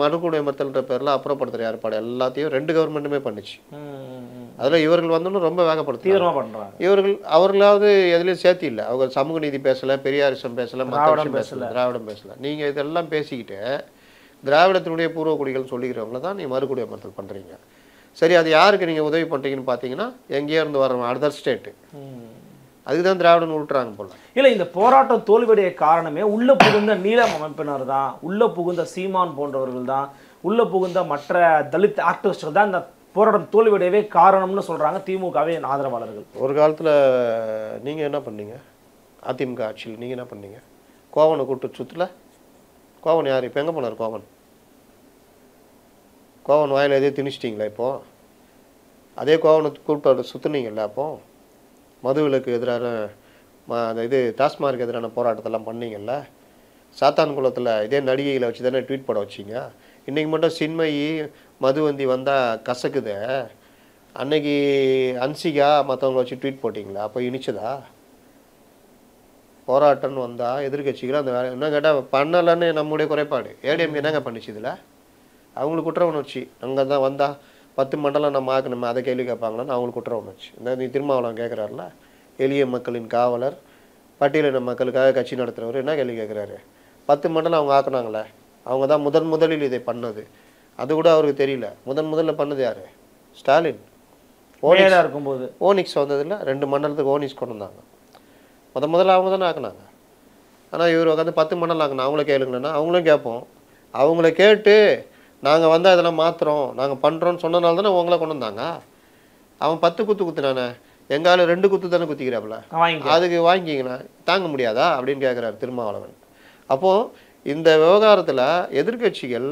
மறுகுடியமர்த்தல்ன்ற பேரில் அப்புறப்படுத்துகிற ஏற்பாடு எல்லாத்தையும் 2 கவர்மெண்ட்டுமே பண்ணிச்சு. அதில் இவர்கள் வந்தோன்னு ரொம்ப வேகப்படுத்துறாங்க. அவர்களாவது எதுலேயும் சேர்த்தி இல்லை. அவங்க சமூக நீதி பேசலை, பெரியாரிசம் பேசலை, மற்ற பேசலை, திராவிடம் பேசலை. நீங்கள் இதெல்லாம் பேசிக்கிட்டு திராவிடத்தினுடைய பூர்வக்குடிகள் சொல்லிக்கிறவங்கள தான் நீங்கள் மறுகுடியமர்த்தல் பண்ணுறீங்க. சரி, அது யாருக்கு நீங்கள் உதவி பண்ணுறீங்கன்னு பார்த்தீங்கன்னா எங்கேயோ இருந்து வர அதர் ஸ்டேட்டு, அதுதான் திராவிடன் விட்டுறாங்க போல. இல்லை, இந்த போராட்டம் தோல்வியுடைய காரணமே உள்ள புகுந்த நீலம் அமைப்பினர் தான், உள்ள புகுந்த சீமான் போன்றவர்கள் தான், உள்ள புகுந்த மற்ற தலித் ஆக்டிவிஸ்டுகள் தான் இந்த போராட்டம் தோல்வியுடையவே காரணம்னு சொல்றாங்க திமுகவே ஆதரவாளர்கள். ஒரு காலத்தில் நீங்கள் என்ன பண்ணீங்க, அதிமுக ஆட்சியில் நீங்கள் என்ன பண்ணீங்க? கோவனை கூட்டு சுற்றுல கோவன் யார்? இப்போ எங்கே போனார் கோவன்? கோவன் வாயில் எதையும் திணிச்சிட்டிங்களா? இப்போது அதே கோவனை கூப்பிட்டு சுற்றுனீங்கல்ல. அப்போது மதுவிலக்கு எதிரான அந்த இது டாஸ்மார்க்கு எதிரான போராட்டத்தெல்லாம் பண்ணீங்கல்ல. சாத்தான் குளத்தில் இதே நடிகைகளை வச்சு தானே ட்வீட் போட வச்சிங்க. இன்றைக்கி மட்டும் சின்மயி மதுவந்தி வந்தால் கசக்குது, அன்னைக்கு அன்சிகா மற்றவங்களை வச்சு ட்வீட் போட்டிங்களா? அப்போ இனிச்சதா? போராட்டம்னு வந்தால் எதிர்கட்சிகள் அந்த வேலை என்ன கேட்டால் பண்ணலைன்னு நம்முடைய குறைபாடு. ஏடிஎம்கே என்னங்க பண்ணிச்சு இதில்? அவங்களுக்கு குற்ற உணர்ச்சி. அங்கே தான் வந்தால் 10 மண்டலம் நம்ம ஆக்கணுமே, அதை கேள்வி கேட்பாங்களான்னு அவங்களுக்கு குற்ற உணர்ச்சி. இந்த நீ திருமாவளவன் கேட்குறாருல, எளிய மக்களின் காவலர், பட்டியலின மக்களுக்காக கட்சி நடத்துகிறவர் என்ன கேள்வி கேட்குறாரு? 10 மண்டலம் அவங்க ஆக்குனாங்களே, அவங்க தான் முதலில் இதை பண்ணது. அது கூட அவருக்கு தெரியல. முதல்ல பண்ணது யார்? ஸ்டாலின். இருக்கும்போது ஓனிக்ஸ் வந்ததில்ல, 2 மண்டலத்துக்கு ஓனிக்ஸ் கொண்டு வந்தாங்க. முதல்ல அவங்க தானே ஆக்குனாங்க. ஆனால் இவர் உட்காந்து 10 மண்டலம் ஆக்கணும். அவங்கள கேளுங்களேன்னா அவங்களும் கேட்போம். அவங்கள கேட்டு நாங்கள் வந்தால் இதெல்லாம் மாற்றுறோம், நாங்கள் பண்ணுறோன்னு சொன்னனால தானே உங்களை கொண்டு வந்தாங்க. அவன் 10 குத்து குத்துனானே, எங்கால 2 குத்து தானே குத்திக்கிறாப்புல, அதுக்கு வாங்கிக்கிங்கன்னா தாங்க முடியாதா அப்படின்னு கேட்குறாரு திருமாவளவன். அப்போது இந்த விவகாரத்தில் எதிர்கட்சிகள்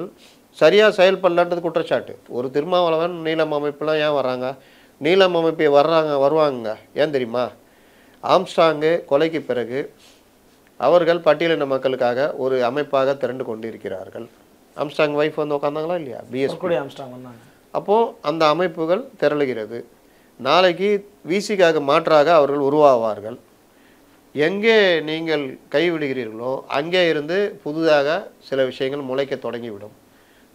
சரியாக செயல்படலான்றது குற்றச்சாட்டு. ஒரு திருமாவளவன் நீலம் அமைப்புலாம் ஏன் வர்றாங்க? நீலம் அமைப்பு வருவாங்க ஏன் தெரியுமா? ஆம்ஸ்ட்ராங்கு கொலைக்கு பிறகு அவர்கள் பட்டியலின மக்களுக்காக ஒரு அமைப்பாக திரண்டு கொண்டிருக்கிறார்கள். ஆம்ஸ்ட்ராங் வைஃப் வந்து உட்காந்தாங்களா இல்லையா? பிஎஸ்பி ஆம்ஸ்ட்ராங் வந்தாங்க. அப்போது அந்த அமைப்புகள் திரளுகிறது. நாளைக்கு விசிக்காக மாற்றாக அவர்கள் உருவாவார்கள். எங்கே நீங்கள் கைவிடுகிறீர்களோ அங்கே இருந்து புதிதாக சில விஷயங்கள் முளைக்க தொடங்கிவிடும்.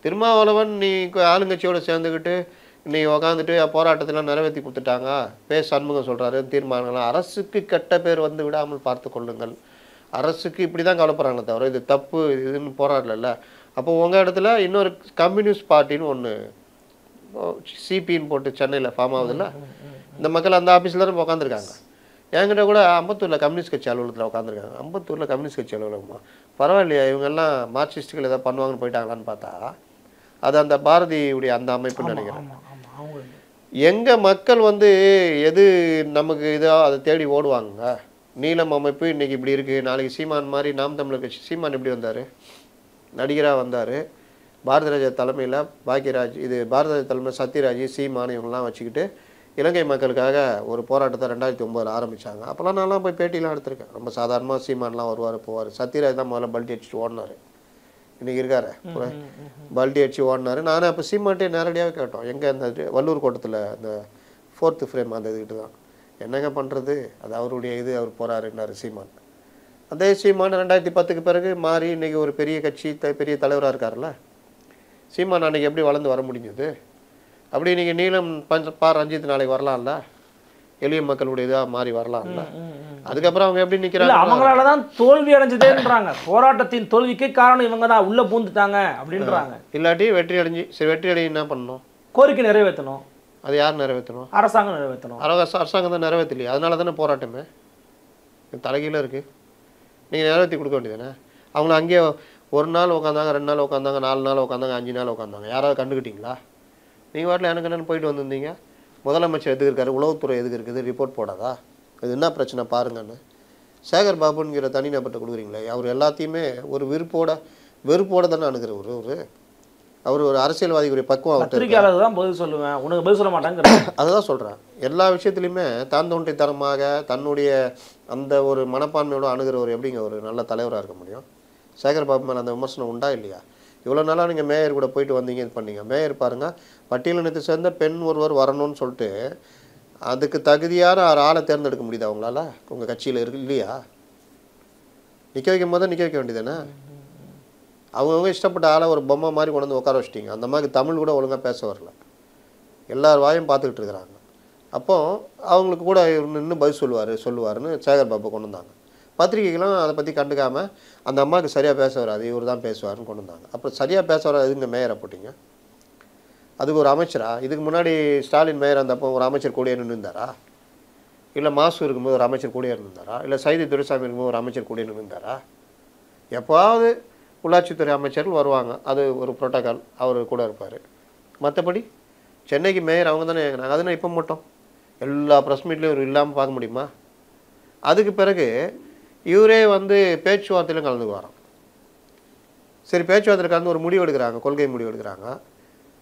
திருமாவளவன் நீ ஆளுங்கட்சியோடு சேர்ந்துக்கிட்டு நீ உக்காந்துட்டு போராட்டத்தெல்லாம் நிறைவேற்றி கொடுத்துட்டாங்க, சண்முகம் சொல்கிறாரு தீர்மானங்கள்லாம் அரசுக்கு கெட்ட பேர் வந்து விடாமல் பார்த்து கொள்ளுங்கள். அரசுக்கு இப்படி தான் கவலைப்படுறாங்களே தவிர இது தப்பு இதுன்னு போராடல. அப்போ உங்கள் இடத்துல இன்னொரு கம்யூனிஸ்ட் பார்ட்டின்னு ஒன்று சிபின்னு போட்டு சென்னையில் ஃபார்ம் ஆகுதுல்ல, இந்த மக்கள் அந்த ஆஃபீஸில் தான் உட்காந்துருக்காங்க. என்கிட்ட கூட அம்பத்தூரில் கம்யூனிஸ்ட் கட்சி அலுவலகத்தில் உட்காந்துருக்காங்க. அம்பத்தூரில் கம்யூனிஸ்ட் கட்சி அலுவலகமா? பரவாயில்லையா, இவங்கெல்லாம் மார்க்சிஸ்டுகள் எதாவது பண்ணுவாங்கன்னு போயிட்டாங்களான்னு பார்த்தா அது அந்த பாரதியுடைய அந்த அமைப்புன்னு நினைக்கிறேன். எங்கள் மக்கள் வந்து எது நமக்கு இதோ அதை தேடி ஓடுவாங்க. நீலம் அமைப்பு இன்றைக்கி இப்படி இருக்குது, நாளைக்கு சீமான் மாதிரி நாம் தமிழர் கட்சி. சீமான் எப்படி வந்தார்? நடிகராக வந்தார். பாரதிராஜா தலைமையில் பாக்கியராஜ், இது பாரதிராஜா தலைமையில் சத்யராஜ், சீமான் இவங்கெல்லாம் வச்சுக்கிட்டு இலங்கை மக்களுக்காக ஒரு போராட்டத்தை 2009 ஆரம்பித்தாங்க. அப்போல்லாம் நான்லாம் போய் பேட்டிலாம் எடுத்திருக்கேன். ரொம்ப சாதாரணமாக சீமான்லாம் வருவார் போவார். சத்யராஜ் தான் முதல்ல பல்டி அடிச்சுட்டு ஓடினார். இன்றைக்கி இருக்காரு பல்டி அடிச்சு ஓடினார். நானே அப்போ சீமான்ட்டே நேரடியாக கேட்டோம், எங்கே அந்த வள்ளூர் கோட்டத்தில் அந்த 4th ஃப்ரேம் அந்த இதுக்கிட்டு தான் என்னங்க பண்ணுறது, அது அவருடைய இது, அவர் போகிறாருன்னாரு சீமான். அதே சீமான் 2010க்கு பிறகு மாறி இன்றைக்கி ஒரு பெரிய கட்சி பெரிய தலைவராக இருக்கார்ல. சீமான் அன்னைக்கு எப்படி வளர்ந்து வர முடிஞ்சது? அப்படி நீங்கள் நீலம் ரஞ்சித் நாளைக்கு வரலாம்ல, எளிய மக்களுடைய இதாக மாறி வரலாம்ல. அதுக்கப்புறம் அவங்க எப்படி நிற்கிறாங்க? அவங்களால தான் தோல்வி அடைஞ்சதேன்றாங்க. போராட்டத்தின் தோல்விக்கு காரணம் இவங்க தான், உள்ள பூந்துட்டாங்க அப்படின்றாங்க. இல்லாட்டி வெற்றி அடைஞ்சு சரி, வெற்றி அடைஞ்சு என்ன பண்ணணும்? கோரிக்கை நிறைவேற்றணும். அது யார் நிறைவேற்றணும்? அரசாங்கம் நிறைவேற்றணும். அரசாங்கம் தான் நிறைவேற்றலையே, அதனால தானே போராட்டமே தலைகீழ இருக்குது. நீங்கள் நிறைவேற்றி கொடுக்க வேண்டியதானே? அவங்கள அங்கேயே ஒரு நாள் உட்காந்தாங்க, 2 நாள் உட்காந்தாங்க, 4 நாள் உட்காந்தாங்க, 5 நாள் உட்காந்தாங்க. யாராவது கண்டுக்கிட்டீங்களா? நீங்கள் வாட்டில் எனக்கு என்னென்னு போயிட்டு வந்திருந்தீங்க. முதலமைச்சர் எதுக்கு இருக்காரு, உளவுத்துறை எதுக்கு இருக்குது, ரிப்போர்ட் போடாதா? இது என்ன பிரச்சனை பாருங்கன்னு சேகர் பாபுங்கிற தனிநபர்கிட்ட கொடுக்குறீங்களே. அவர் எல்லாத்தையுமே ஒரு வெறுப்போட தானே அணுகிறவர். அவர் ஒரு அரசியல்வாதிக்குரிய பக்குவம் அவர்கிட்ட தான் பதில் சொல்லுவேன், உனக்கு பதில் சொல்ல மாட்டாங்க. அதுதான் சொல்கிறேன். எல்லா விஷயத்துலையுமே தான் தோன்றித்தனமாக தன்னுடைய அந்த ஒரு மனப்பான்மையோடு அணுகிறவர் எப்படிங்க ஒரு நல்ல தலைவராக இருக்க முடியும்? சேகர் பாபு மேலே அந்த விமர்சனம் உண்டா இல்லையா? இவ்வளோ நாளாக நீங்கள் மேயர் கூட போயிட்டு வந்தீங்க, இது பண்ணீங்க. மேயர் பாருங்கள், பட்டியலினத்தை சேர்ந்த பெண் ஒருவர் வரணும்னு சொல்லிட்டு அதுக்கு தகுதியான ஒரு ஆளை தேர்ந்தெடுக்க முடியுது அவங்களால? உங்கள் கட்சியில் இருக்கு இல்லையா? நிற்க வைக்கும் போது நிற்க வைக்க வேண்டியதானே? அவங்கவுங்க இஷ்டப்பட்ட ஆளை ஒரு பொம்மை மாதிரி கொண்டு வந்து உட்கார வச்சிட்டிங்க. அந்த மாதிரி தமிழ் கூட ஒழுங்காக பேச வரல, எல்லார் வாயும் பார்த்துக்கிட்டு இருக்கிறாங்க. அப்போது அவங்களுக்கு கூட இன்னும் பதில் சொல்லுவாருன்னு சேகர் பாபு கொண்டு வந்தாங்க. பத்திரிகைகளும் அதை பற்றி கண்டுக்காமல் அந்த அம்மாவுக்கு சரியாக பேச வராது, இவர் தான் பேசுவார்னு கொண்டு வந்தாங்க. அப்புறம் சரியாக பேச வராது இந்த மேயரை போட்டிங்க. அதுக்கு ஒரு அமைச்சரா? இதுக்கு முன்னாடி ஸ்டாலின் மேயர் இருந்தப்போ ஒரு அமைச்சர் கூடயே நின்று இருந்தாரா? இல்லை மாசு இருக்கும்போது ஒரு அமைச்சர் கூடயே இருந்திருந்தாரா? இல்லை சைதி துரைசாமி இருக்கும்போது ஒரு அமைச்சர் கூடயே நின்று இருந்தாரா? எப்போவாவது உள்ளாட்சித்துறை அமைச்சர்கள் வருவாங்க, அது ஒரு புரோட்டோக்கால், அவர் கூட இருப்பார். மற்றபடி சென்னைக்கு மேயர் அவங்க தானே ஏங்கினாங்க. அதுனா இப்போ மட்டும் எல்லா ப்ரெஸ் மீட்லேயும் இவர் இல்லாமல் பார்க்க முடியுமா? அதுக்கு பிறகு இவரே வந்து பேச்சுவார்த்தையிலும் கலந்துக்குவாராம். சரி, பேச்சுவார்த்தையில் கலந்து ஒரு முடிவு எடுக்கிறாங்க, கொள்கை முடிவு எடுக்கிறாங்க.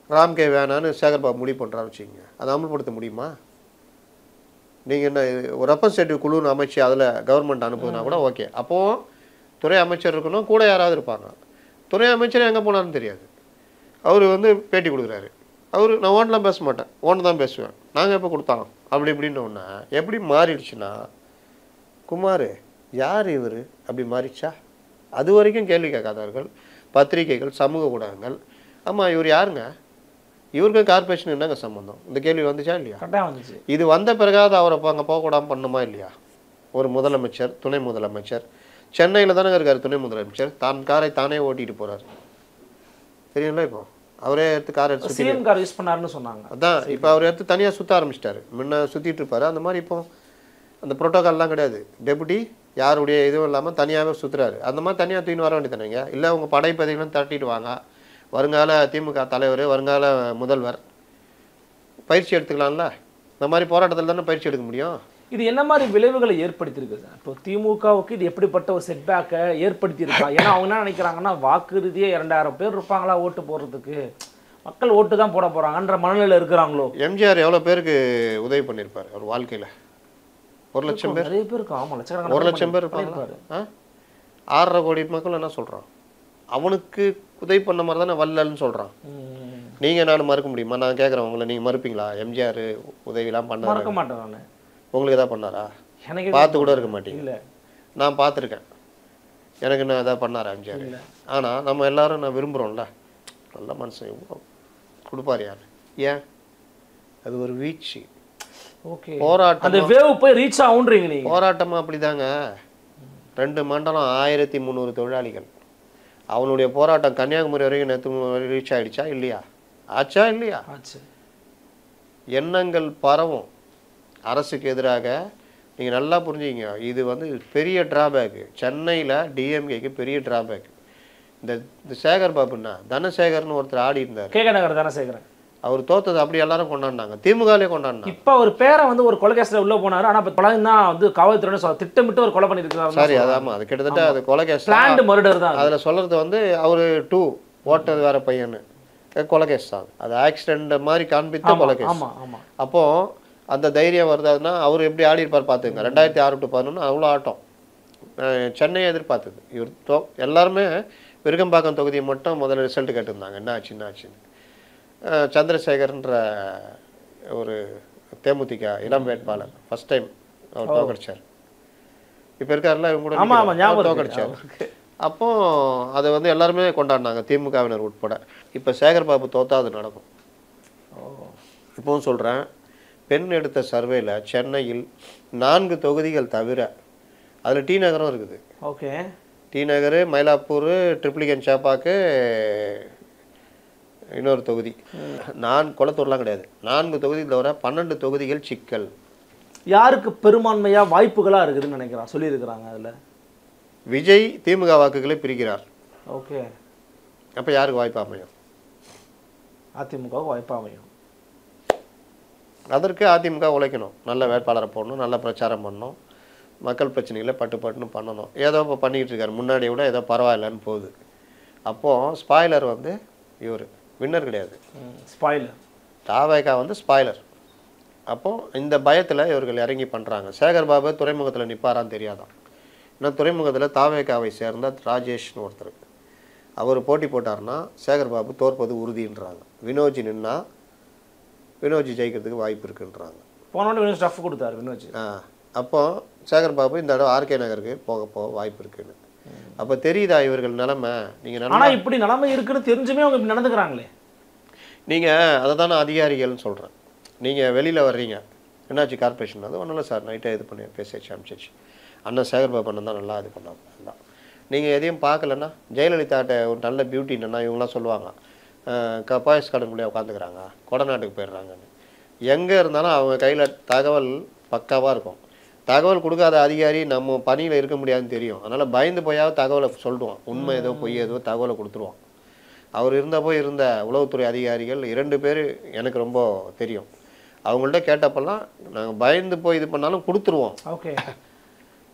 ராம்கே வேணான்னு சேகர்பாபு முடிவு பண்ணுறான்னு வச்சுக்கோங்க. அதை அமல்படுத்த முடியுமா? நீங்கள் என்ன ஒரு ரெப்ரசன்டேட்டிவ் குழுன்னு அமைச்சு அதில் கவர்மெண்ட் அனுப்புதுன்னா கூட ஓகே. அப்போது துறை அமைச்சர் இருக்கணும், கூட யாராவது இருப்பாங்க. துறை அமைச்சர் எங்கே போனாலும் தெரியாது. அவர் வந்து பேட்டி கொடுக்குறாரு. அவர் நான் ஓன்லாம் பேச மாட்டேன், ஓன் தான் பேசுவேன், நாங்கள் எப்போ கொடுத்தாங்க அப்படி இப்படின்னு ஒன்று எப்படி மாறிடுச்சுன்னா, குமார் யார் இவர் அப்படி மாறிச்சா? அது வரைக்கும் கேள்வி கேட்காதவர்கள் பத்திரிகைகள், சமூக ஊடகங்கள், ஆமாம் இவர் யாருங்க, இவருக்கு கார்பரேஷன் என்னங்க சம்மந்தம்? இந்த கேள்வி வந்துச்சா இல்லையா? வந்துச்சு. இது வந்த பிறகாவது அவரை அங்கே போகக்கூடாமல் பண்ணுமா இல்லையா? ஒரு முதலமைச்சர், துணை முதலமைச்சர் சென்னையில் தானே இருக்கார். துணை முதலமைச்சர் தான் காரை தானே ஓட்டிகிட்டு போகிறார், தெரியுங்களா? இப்போ அவரே எடுத்து காரை எடுத்து சிஎம் கார் யூஸ் பண்ணாருன்னு சொன்னாங்க. அதான் இப்போ அவர் எடுத்து தனியாக சுற்ற ஆரம்பிச்சிட்டாரு. முன்ன சுற்றிட்டு இருப்பார். அந்த மாதிரி இப்போ அந்த ப்ரோட்டோக்கால்லாம் கிடையாது. டெபுட்டி யாருடைய இதுவும் இல்லாமல் தனியாகவே சுற்றுறாரு. அந்த மாதிரி தனியாக தூக்கின்னு வர வேண்டியதானேங்க. இல்லை உங்க படைப்பதிகளும் தட்டிட்டு வாங்க, வருங்கால திமுக தலைவர், வருங்கால முதல்வர் பயிற்சி எடுத்துக்கலாம்ல. இந்த மாதிரி போராட்டத்தில் தானே பயிற்சி எடுக்க முடியும். இது என்ன மாதிரி விளைவுகளை ஏற்படுத்தியிருக்கு சார்? இப்போ திமுகவுக்கு இது எப்படிப்பட்ட ஒரு செட்பேக்கை ஏற்படுத்தியிருக்கா? ஏன்னா அவங்க என்ன நினைக்கிறாங்கன்னா, வாக்கு ரீதியாக 2000 பேர் இருப்பாங்களா ஓட்டு போடுறதுக்கு, மக்கள் ஓட்டு தான் போட போகிறாங்கன்ற மனநிலையில் இருக்கிறாங்களோ? எம்ஜிஆர் எவ்வளோ பேருக்கு உதவி பண்ணியிருப்பார் அவர் வாழ்க்கையில்? 1 லட்சம் பேர், நிறைய பேருக்கு. ஆமாம், 1 லட்சம் பேர் இருப்பாங்க. 6.5 கோடி மக்கள் என்ன சொல்கிறான்? அவனுக்கு உதவி பண்ண மாதிரி தானே வல்லல்னு சொல்கிறான். நீங்கள் நான் மறுக்க முடியுமா? நான் கேட்குறேன் உங்களை, நீங்கள் மறுப்பீங்களா? எம்ஜிஆர் உதவிலாம் பண்ண மறக்க மாட்டேன் நான். உங்களுக்கு எதாவது பண்ணாரா? எனக்கு பார்த்து கூட இருக்க மாட்டீங்க. இல்லை, நான் பார்த்துருக்கேன். எனக்கு என்ன எதாவது பண்ணாரா எம்ஜிஆர்? ஆனால் நம்ம எல்லாரும் நான் விரும்புகிறோம்ல, நல்ல மனுஷன் இவ்வளோ கொடுப்பார் யார்? ஏன்? அது ஒரு வீழ்ச்சி. ஓகே, போராட்டம், அந்த வேவ் போய் ரீச் ஆகுன்றீங்க நீங்கள். போராட்டமாக அப்படிதாங்க. 2 மண்டலம் 1300 தொழிலாளிகள். அவனுடைய போராட்டம் கன்னியாகுமரி வரைக்கும் நேற்று ரீச் ஆகிடுச்சா இல்லையா? ஆச்சா இல்லையா? ஆச்சு. எண்ணங்கள் பரவும் அரசுக்கு எதிராக. நீங்கள் நல்லா புரிஞ்சுக்கிங்க, இது வந்து பெரிய டிராபேக்கு. சென்னையில் டிஎம்கேக்கு பெரிய டிராபேக். இந்த சேகர் பாபுன்னா தனசேகர்னு ஒருத்தர் ஆடி இருந்தார், கேக நகர் தனசேகரன். அவர் தோத்தது அப்படி எல்லாரும் கொண்டாடினாங்க, திமுகலே கொண்டாடினாங்க. இப்போ ஒரு பேரை வந்து ஒரு கொலை கேஸில் உள்ள போனார். ஆனால் இப்போ பழகம் தான் வந்து காவல்துறை திட்டமிட்டு ஒரு கொலை பண்ணியிருக்காரு. சரி, அதாம்மா, அது கிட்டத்தட்ட அது கொலை கேஸ், பிளான்டு மர்டர் தான். அதில் சொல்கிறது வந்து அவர் 2 ஓட்டது வேற பையன்னு கொலை கேஸ் தான். அது ஆக்சிடென்ட் மாதிரி காண்பித்த கொலை கேஸ். ஆமாம் ஆமாம். அப்போது அந்த தைரியம் வருதுன்னா அவர் எப்படி ஆடி இருப்பார் பார்த்துங்க. 2006 to 2011 அவ்வளோ ஆட்டம். சென்னையை எதிர்பார்த்தது இவர். எல்லாருமே விருகம்பாக்கம் தொகுதியை மட்டும் முதல்ல ரிசல்ட் கேட்டிருந்தாங்க, என்ன ஆச்சுன்னு. சந்திரசேகர்ன்ற ஒரு தேமுதிக இளம் வேட்பாளர் ஃபர்ஸ்ட் டைம் அவர் தோக்கடிச்சார். இப்போ இருக்காருல்ல, இவங்க கூட தோக்கடிச்சார். அப்போ அதை வந்து எல்லாருமே கொண்டாடினாங்க, திமுகவினர் உட்பட. இப்போ சேகர் பாபு தோத்தா அது நடக்கும். இப்போவும் சொல்கிறேன், பெண் எடுத்த சர்வேல சென்னையில் 4 தொகுதிகள் தவிர, அதில் டி நகரம் இருக்குது. ஓகே. டி நகர், மயிலாப்பூர், ட்ரிப்ளிகன் சேப்பாக்கு, இன்னொரு தொகுதி, குளத்தூர்லாம் கிடையாது. 4 தொகுதி தவிர 12 தொகுதிகள் சிக்கல். யாருக்கு பெரும்பான்மையாக வாய்ப்புகளாக இருக்குதுன்னு நினைக்கிறான் சொல்லியிருக்கிறாங்க அதில்? விஜய் திமுக வாக்குகளை பிரிக்கிறார். ஓகே. அப்போ யாருக்கு வாய்ப்பு அமையும்? அதிமுகவுக்கு வாய்ப்பு அமையும். அதற்கு அதிமுக உழைக்கணும், நல்ல வேட்பாளரை போடணும், நல்ல பிரச்சாரம் பண்ணணும், மக்கள் பிரச்சனைகளை பட்டுன்னு பண்ணணும். ஏதோ இப்போ பண்ணிக்கிட்டு இருக்காரு, முன்னாடி விட ஏதோ பரவாயில்லன்னு போகுது. அப்போது ஸ்பாய்லர் வந்து இவர் வின்னர் கிடையாது, ஸ்பாய்லர். தாவேகா வந்து ஸ்பாய்லர். அப்போது இந்த பயத்தில் இவர்கள் இறங்கி பண்ணுறாங்க. சேகர் பாபு துறைமுகத்தில் நிற்பாரான்னு தெரியாதான். ஏன்னா துறைமுகத்தில் தாவேகாவை சேர்ந்த ராஜேஷ்னு ஒருத்தர், அவர் போட்டி போட்டார்னா சேகர் பாபு தோற்பது உறுதின்றாங்க. வினோஜி நின்னா வினோஜி ஜெயிக்கிறதுக்கு வாய்ப்பு இருக்குன்றாங்க. போனோட வினோஜ் ஸ்டஃப் கொடுத்தாரு வினோஜ். அப்போ சேகர் பாபு இந்த இடம் ஆர்கே நகருக்கு போக வாய்ப்பு இருக்குன்னு. அப்போ தெரியுதா இவர்கள் நிலைமை? நீங்கள் ஆனால் இப்படி நிலைமை இருக்குன்னு தெரிஞ்சுமே அவங்க இப்படி நடந்துக்கிறாங்களே. நீங்கள் அதை தானே அதிகாரிகள்னு சொல்கிறேன். நீங்கள் வெளியில் வர்றீங்க, என்னாச்சு கார்பரேஷன்? அது ஒன்றும் இல்லை சார், நைட்டே இது பண்ணி பேசிச்சு அனுப்பிச்சிச்சு. அண்ணன் சேகர் பாபு அண்ணன் தான் நல்லா இது பண்ணாங்க. தான் நீங்கள் எதையும் பார்க்கலன்னா, ஜெயலலிதாட்ட ஒரு நல்ல பியூட்டி என்னன்னா இவங்களாம் சொல்லுவாங்க, பாயஸ் கடனுக்குள்ளே உட்காந்துக்கிறாங்க, கொடநாட்டுக்கு போயிடுறாங்கன்னு. எங்கே இருந்தாலும் அவங்க கையில் தகவல் பக்காவாக இருக்கும். தகவல் கொடுக்காத அதிகாரி நம்ம பணியில் இருக்க முடியாதுன்னு தெரியும். அதனால் பயந்து போயாவது தகவலை சொல்லுவான். உண்மை ஏதோ பொய் ஏதோ தகவலை கொடுத்துருவான். அவர் இருந்த உளவுத்துறை அதிகாரிகள் 2 பேர் எனக்கு ரொம்ப தெரியும். அவங்கள்ட்ட கேட்டப்பெல்லாம் நாங்கள் பயந்து போய் இது பண்ணாலும் கொடுத்துருவோம். ஓகே.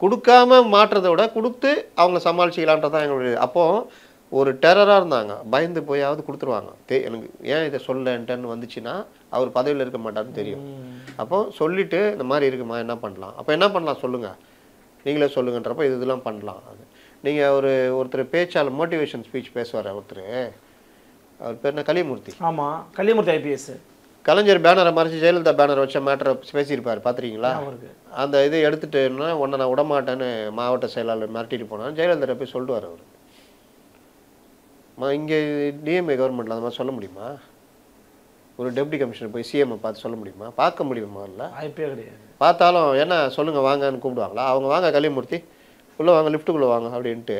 கொடுக்காம மாற்றதை விட கொடுத்து அவங்கள சமாளிச்சிக்கலான்றதான் எங்களுடைய. அப்போது ஒரு டெரராக இருந்தாங்க, பயந்து போயாவது கொடுத்துருவாங்க. எனக்கு ஏன் இதை சொல்லன்ட்டுன்னு வந்துச்சுன்னா அவர் பதவியில் இருக்க மாட்டாருன்னு தெரியும். அப்போது சொல்லிவிட்டு இந்த மாதிரி இருக்குமா, என்ன பண்ணலாம், அப்போ என்ன பண்ணலாம் சொல்லுங்கள், நீங்களே சொல்லுங்கன்றப்போ இதெல்லாம் பண்ணலாம். அது நீங்கள் ஒருத்தர் பேச்சாளர் மோட்டிவேஷன் ஸ்பீச் பேசுவார் ஒருத்தர், அவர் பேர் என்ன, கலியமூர்த்தி. ஆமாம், கலியமூர்த்தி ஐபிஎஸ். கலைஞர் பேனரை மறைச்சி ஜெயலலிதா பேனர் வச்ச மேட்டரை பேசியிருப்பார், பார்த்துருக்கீங்களா? அந்த இதை எடுத்துட்டுன்னா உன்னை நான் விடமாட்டேன்னு மாவட்ட செயலாளர் மிரட்டிட்டு போனான். ஜெயலலிதா போய் சொல்லுவார் அவர். இங்கே டிஎம்ஏ கவர்மெண்ட்டில் அந்த மாதிரி சொல்ல முடியுமா? ஒரு டெப்டி கமிஷனர் போய் சிஎம்ஐ பார்த்து சொல்ல முடியுமா? பார்க்க முடியுமா? இல்லை, வாய்ப்பே கிடையாது. பார்த்தாலும் என்ன சொல்லுங்கள் வாங்கன்னு கூப்பிடுவாங்களா? அவங்க வாங்க கலியமூர்த்தி உள்ளே வாங்க, லிஃப்ட்டுக்குள்ளே வாங்க அப்படின்ட்டு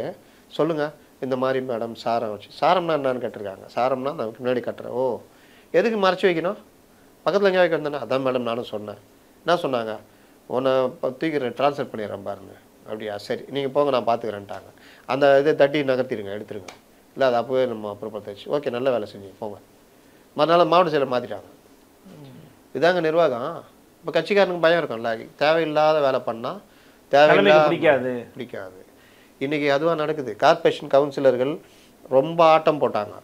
சொல்லுங்கள், இந்த மாதிரி மேடம் சாரம் வச்சு. சாரம்னா என்னன்னு கேட்டிருக்காங்க. சாரம்னா நமக்கு முன்னாடி கட்டுறேன். ஓ, எதுக்கு மறைச்சி வைக்கணும்? பக்கத்தில் எங்கே வைக்க வந்தேன்னா அதான் மேடம் நானும் சொன்னேன். என்ன சொன்னாங்க? உன்னை தூக்கி ட்ரான்ஸ்ஃபர் பண்ணிடுறேன் பாருங்க. அப்படியா, சரி நீங்கள் போங்க நான் பார்த்துக்கிறேன்ட்டாங்க. அந்த இதை தட்டி நகர்த்திடுங்க, எடுத்துருங்க. இல்லை அது அப்போவே நம்ம அப்புறம் பார்த்தாச்சு. ஓகே, நல்ல வேலை செஞ்சு போங்க. மறுநாள் மாவட்ட செயலர் மாற்றிட்டாங்க. இதாங்க நிர்வாகம். இப்போ கட்சிக்காரனுக்கு பயம் இருக்கும்ல, தேவையில்லாத வேலை பண்ணால் பிடிக்காது. இன்றைக்கி அதுவாக நடக்குது. கார்பரேஷன் கவுன்சிலர்கள் ரொம்ப ஆட்டம் போட்டாங்க.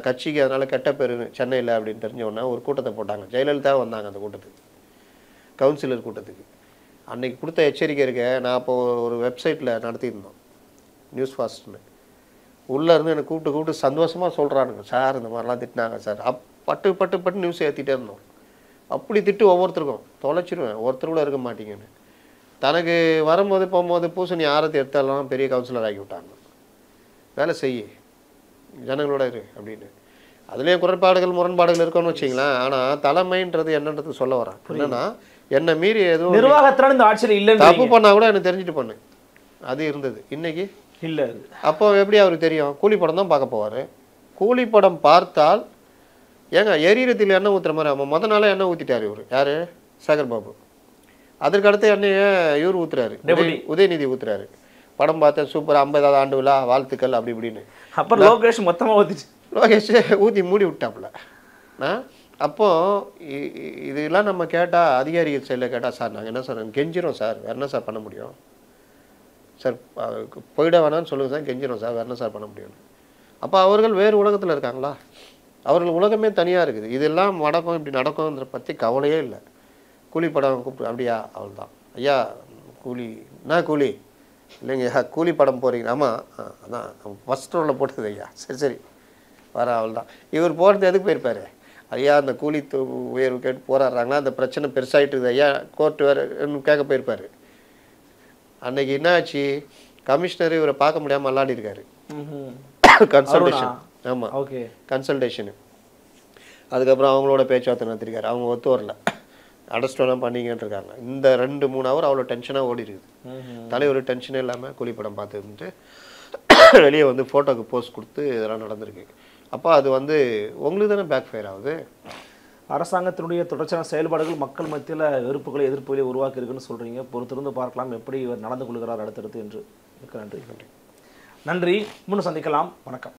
கட்சிக்கு அதனால் கெட்ட பேர் சென்னையில் அப்படின்னு தெரிஞ்ச உடனே ஒரு கூட்டத்தை போட்டாங்க. ஜெயலலிதா வந்தாங்க அந்த கூட்டத்துக்கு, கவுன்சிலர் கூட்டத்துக்கு. அன்றைக்கி கொடுத்த எச்சரிக்கை இருக்க, நான் அப்போது ஒரு வெப்சைட்டில் நடத்தியிருந்தோம், நியூஸ் ஃபாஸ்ட்னு. உள்ளேருந்து என்னை கூப்பிட்டு சந்தோஷமாக சொல்கிறானுங்க, சார் இந்த மாதிரிலாம் திட்டினாங்க சார். பட்டு நியூஸ் ஏற்றிட்டே இருந்தோம். அப்படி திட்டு ஒவ்வொருத்தருக்கும் தொலைச்சிருவேன், ஒருத்தர் கூட இருக்க மாட்டீங்கன்னு. தனக்கு வரும்போது போகும்போது பூசணி ஆரத்தி எடுத்தாலும் பெரிய கவுன்சிலர் ஆக்கி விட்டாங்க. வேலை செய்ய ஜனங்களோட இரு அப்படின்னு. அதுலேயே குறைபாடுகள் முரண்பாடுகள் இருக்குன்னு வச்சிங்களேன். ஆனால் தலைமைன்றது என்னன்றது சொல்ல வரேன். என்னன்னா என்னை மீறி எதுவும் நிர்வாகத்தினால இந்த ஆட்சியில் இல்லை, தப்பு பண்ணால் கூட எனக்கு தெரிஞ்சுட்டு பண்ணு, அது இருந்தது. இன்னைக்கு இல்லை. அப்போ எப்படி அவருக்கு தெரியும்? கூலி படம் தான் பார்க்க போவார். கூலி படம் பார்த்தால் ஏங்க எரியத்தில் எண்ணெய் ஊற்றுற மாதிரி அவன் மொதல் நாளே எண்ணெய் ஊற்றிட்டார் இவர். யார்? சேகர் பாபு. அதற்கு அடுத்த எண்ணெயை இவர் ஊற்றுறாரு, உதயநிதி ஊற்றுறாரு. படம் பார்த்தேன் சூப்பர், 50வது ஆண்டு விழா வாழ்த்துக்கள் அப்படி இப்படின்னு. அப்புறம் லோகேஷ் மொத்தமாக ஊற்றிச்சு. லோகேஷ் ஊற்றி மூடி விட்டாப்புல. அப்போது இதெல்லாம் நம்ம கேட்டால் அதிகாரிகள் சைடில் கேட்டால், சார் நாங்கள் என்ன சார் கெஞ்சிரோம் சார், வேறு என்ன சார் பண்ண முடியும் சார், போயிட வேணான்னு சொல்லுங்கள் சார், கெஞ்சிரோம் சார், வேறு என்ன சார் பண்ண முடியும். அப்போ அவர்கள் வேறு உலகத்தில் இருக்காங்களா? அவர்கள் உலகமே தனியாக இருக்குது. இதெல்லாம் நடக்கும் இப்படி நடக்கும்ன்ற பற்றி கவலையே இல்லை. கூலி படம் கூப்பிட்டு அப்படியா, அவள் தான் ஐயா கூலி என்ன கூலி இல்லைங்க, கூலி படம் போகிறீங்க. ஆமாம் அதான் ஃபஸ்ட் ரோலில் போட்டது ஐயா. சரி வர அவள் தான். இவர் போகிறது எதுக்கு போயிருப்பார்? ஐயா அந்த கூலி உயர்வு கேட்டு போராடுறாங்களா, அந்த பிரச்சனை பெருசாகிட்டுருது ஐயா, கோர்ட்டு வேறு கேட்க போயிருப்பார். அன்றைக்கி என்ன ஆச்சு, கமிஷனர் இவரை பார்க்க முடியாமல் விளாடி இருக்காரு. கன்சல்டேஷன். ஆமாம், ஓகே, கன்சல்டேஷனு. அதுக்கப்புறம் அவங்களோட பேச்சுவார்த்தை நடத்திருக்காரு. அவங்க ஒத்து வரல, அடஸ்டோலாம் பண்ணிக்கிட்டு இருக்காங்க. இந்த 2-3 ஹவர் அவ்வளோ டென்ஷனாக ஓடி இருக்குது. தலைவர் டென்ஷனே இல்லாமல் கூலிப்படம் பார்த்துட்டு வெளியே வந்து ஃபோட்டோக்கு போஸ்ட் கொடுத்து இதெல்லாம் நடந்திருக்கு. அப்போ அது வந்து உங்களுக்கு தானே பேக் ஃபயர் ஆகுது. அரசாங்கத்தினுடைய தொடர்ச்சியான செயல்பாடுகள் மக்கள் மத்தியில் வெறுப்புகளை எதிர்ப்புகளை உருவாக்கி இருக்குன்னு சொல்கிறீங்க. பொறுத்திருந்து பார்க்கலாம் எப்படி இவர் நடந்து கொள்கிறார் அடுத்தடுத்து என்று. மிக்க நன்றி. நன்றி. முன்னும் சந்திக்கலாம். வணக்கம்.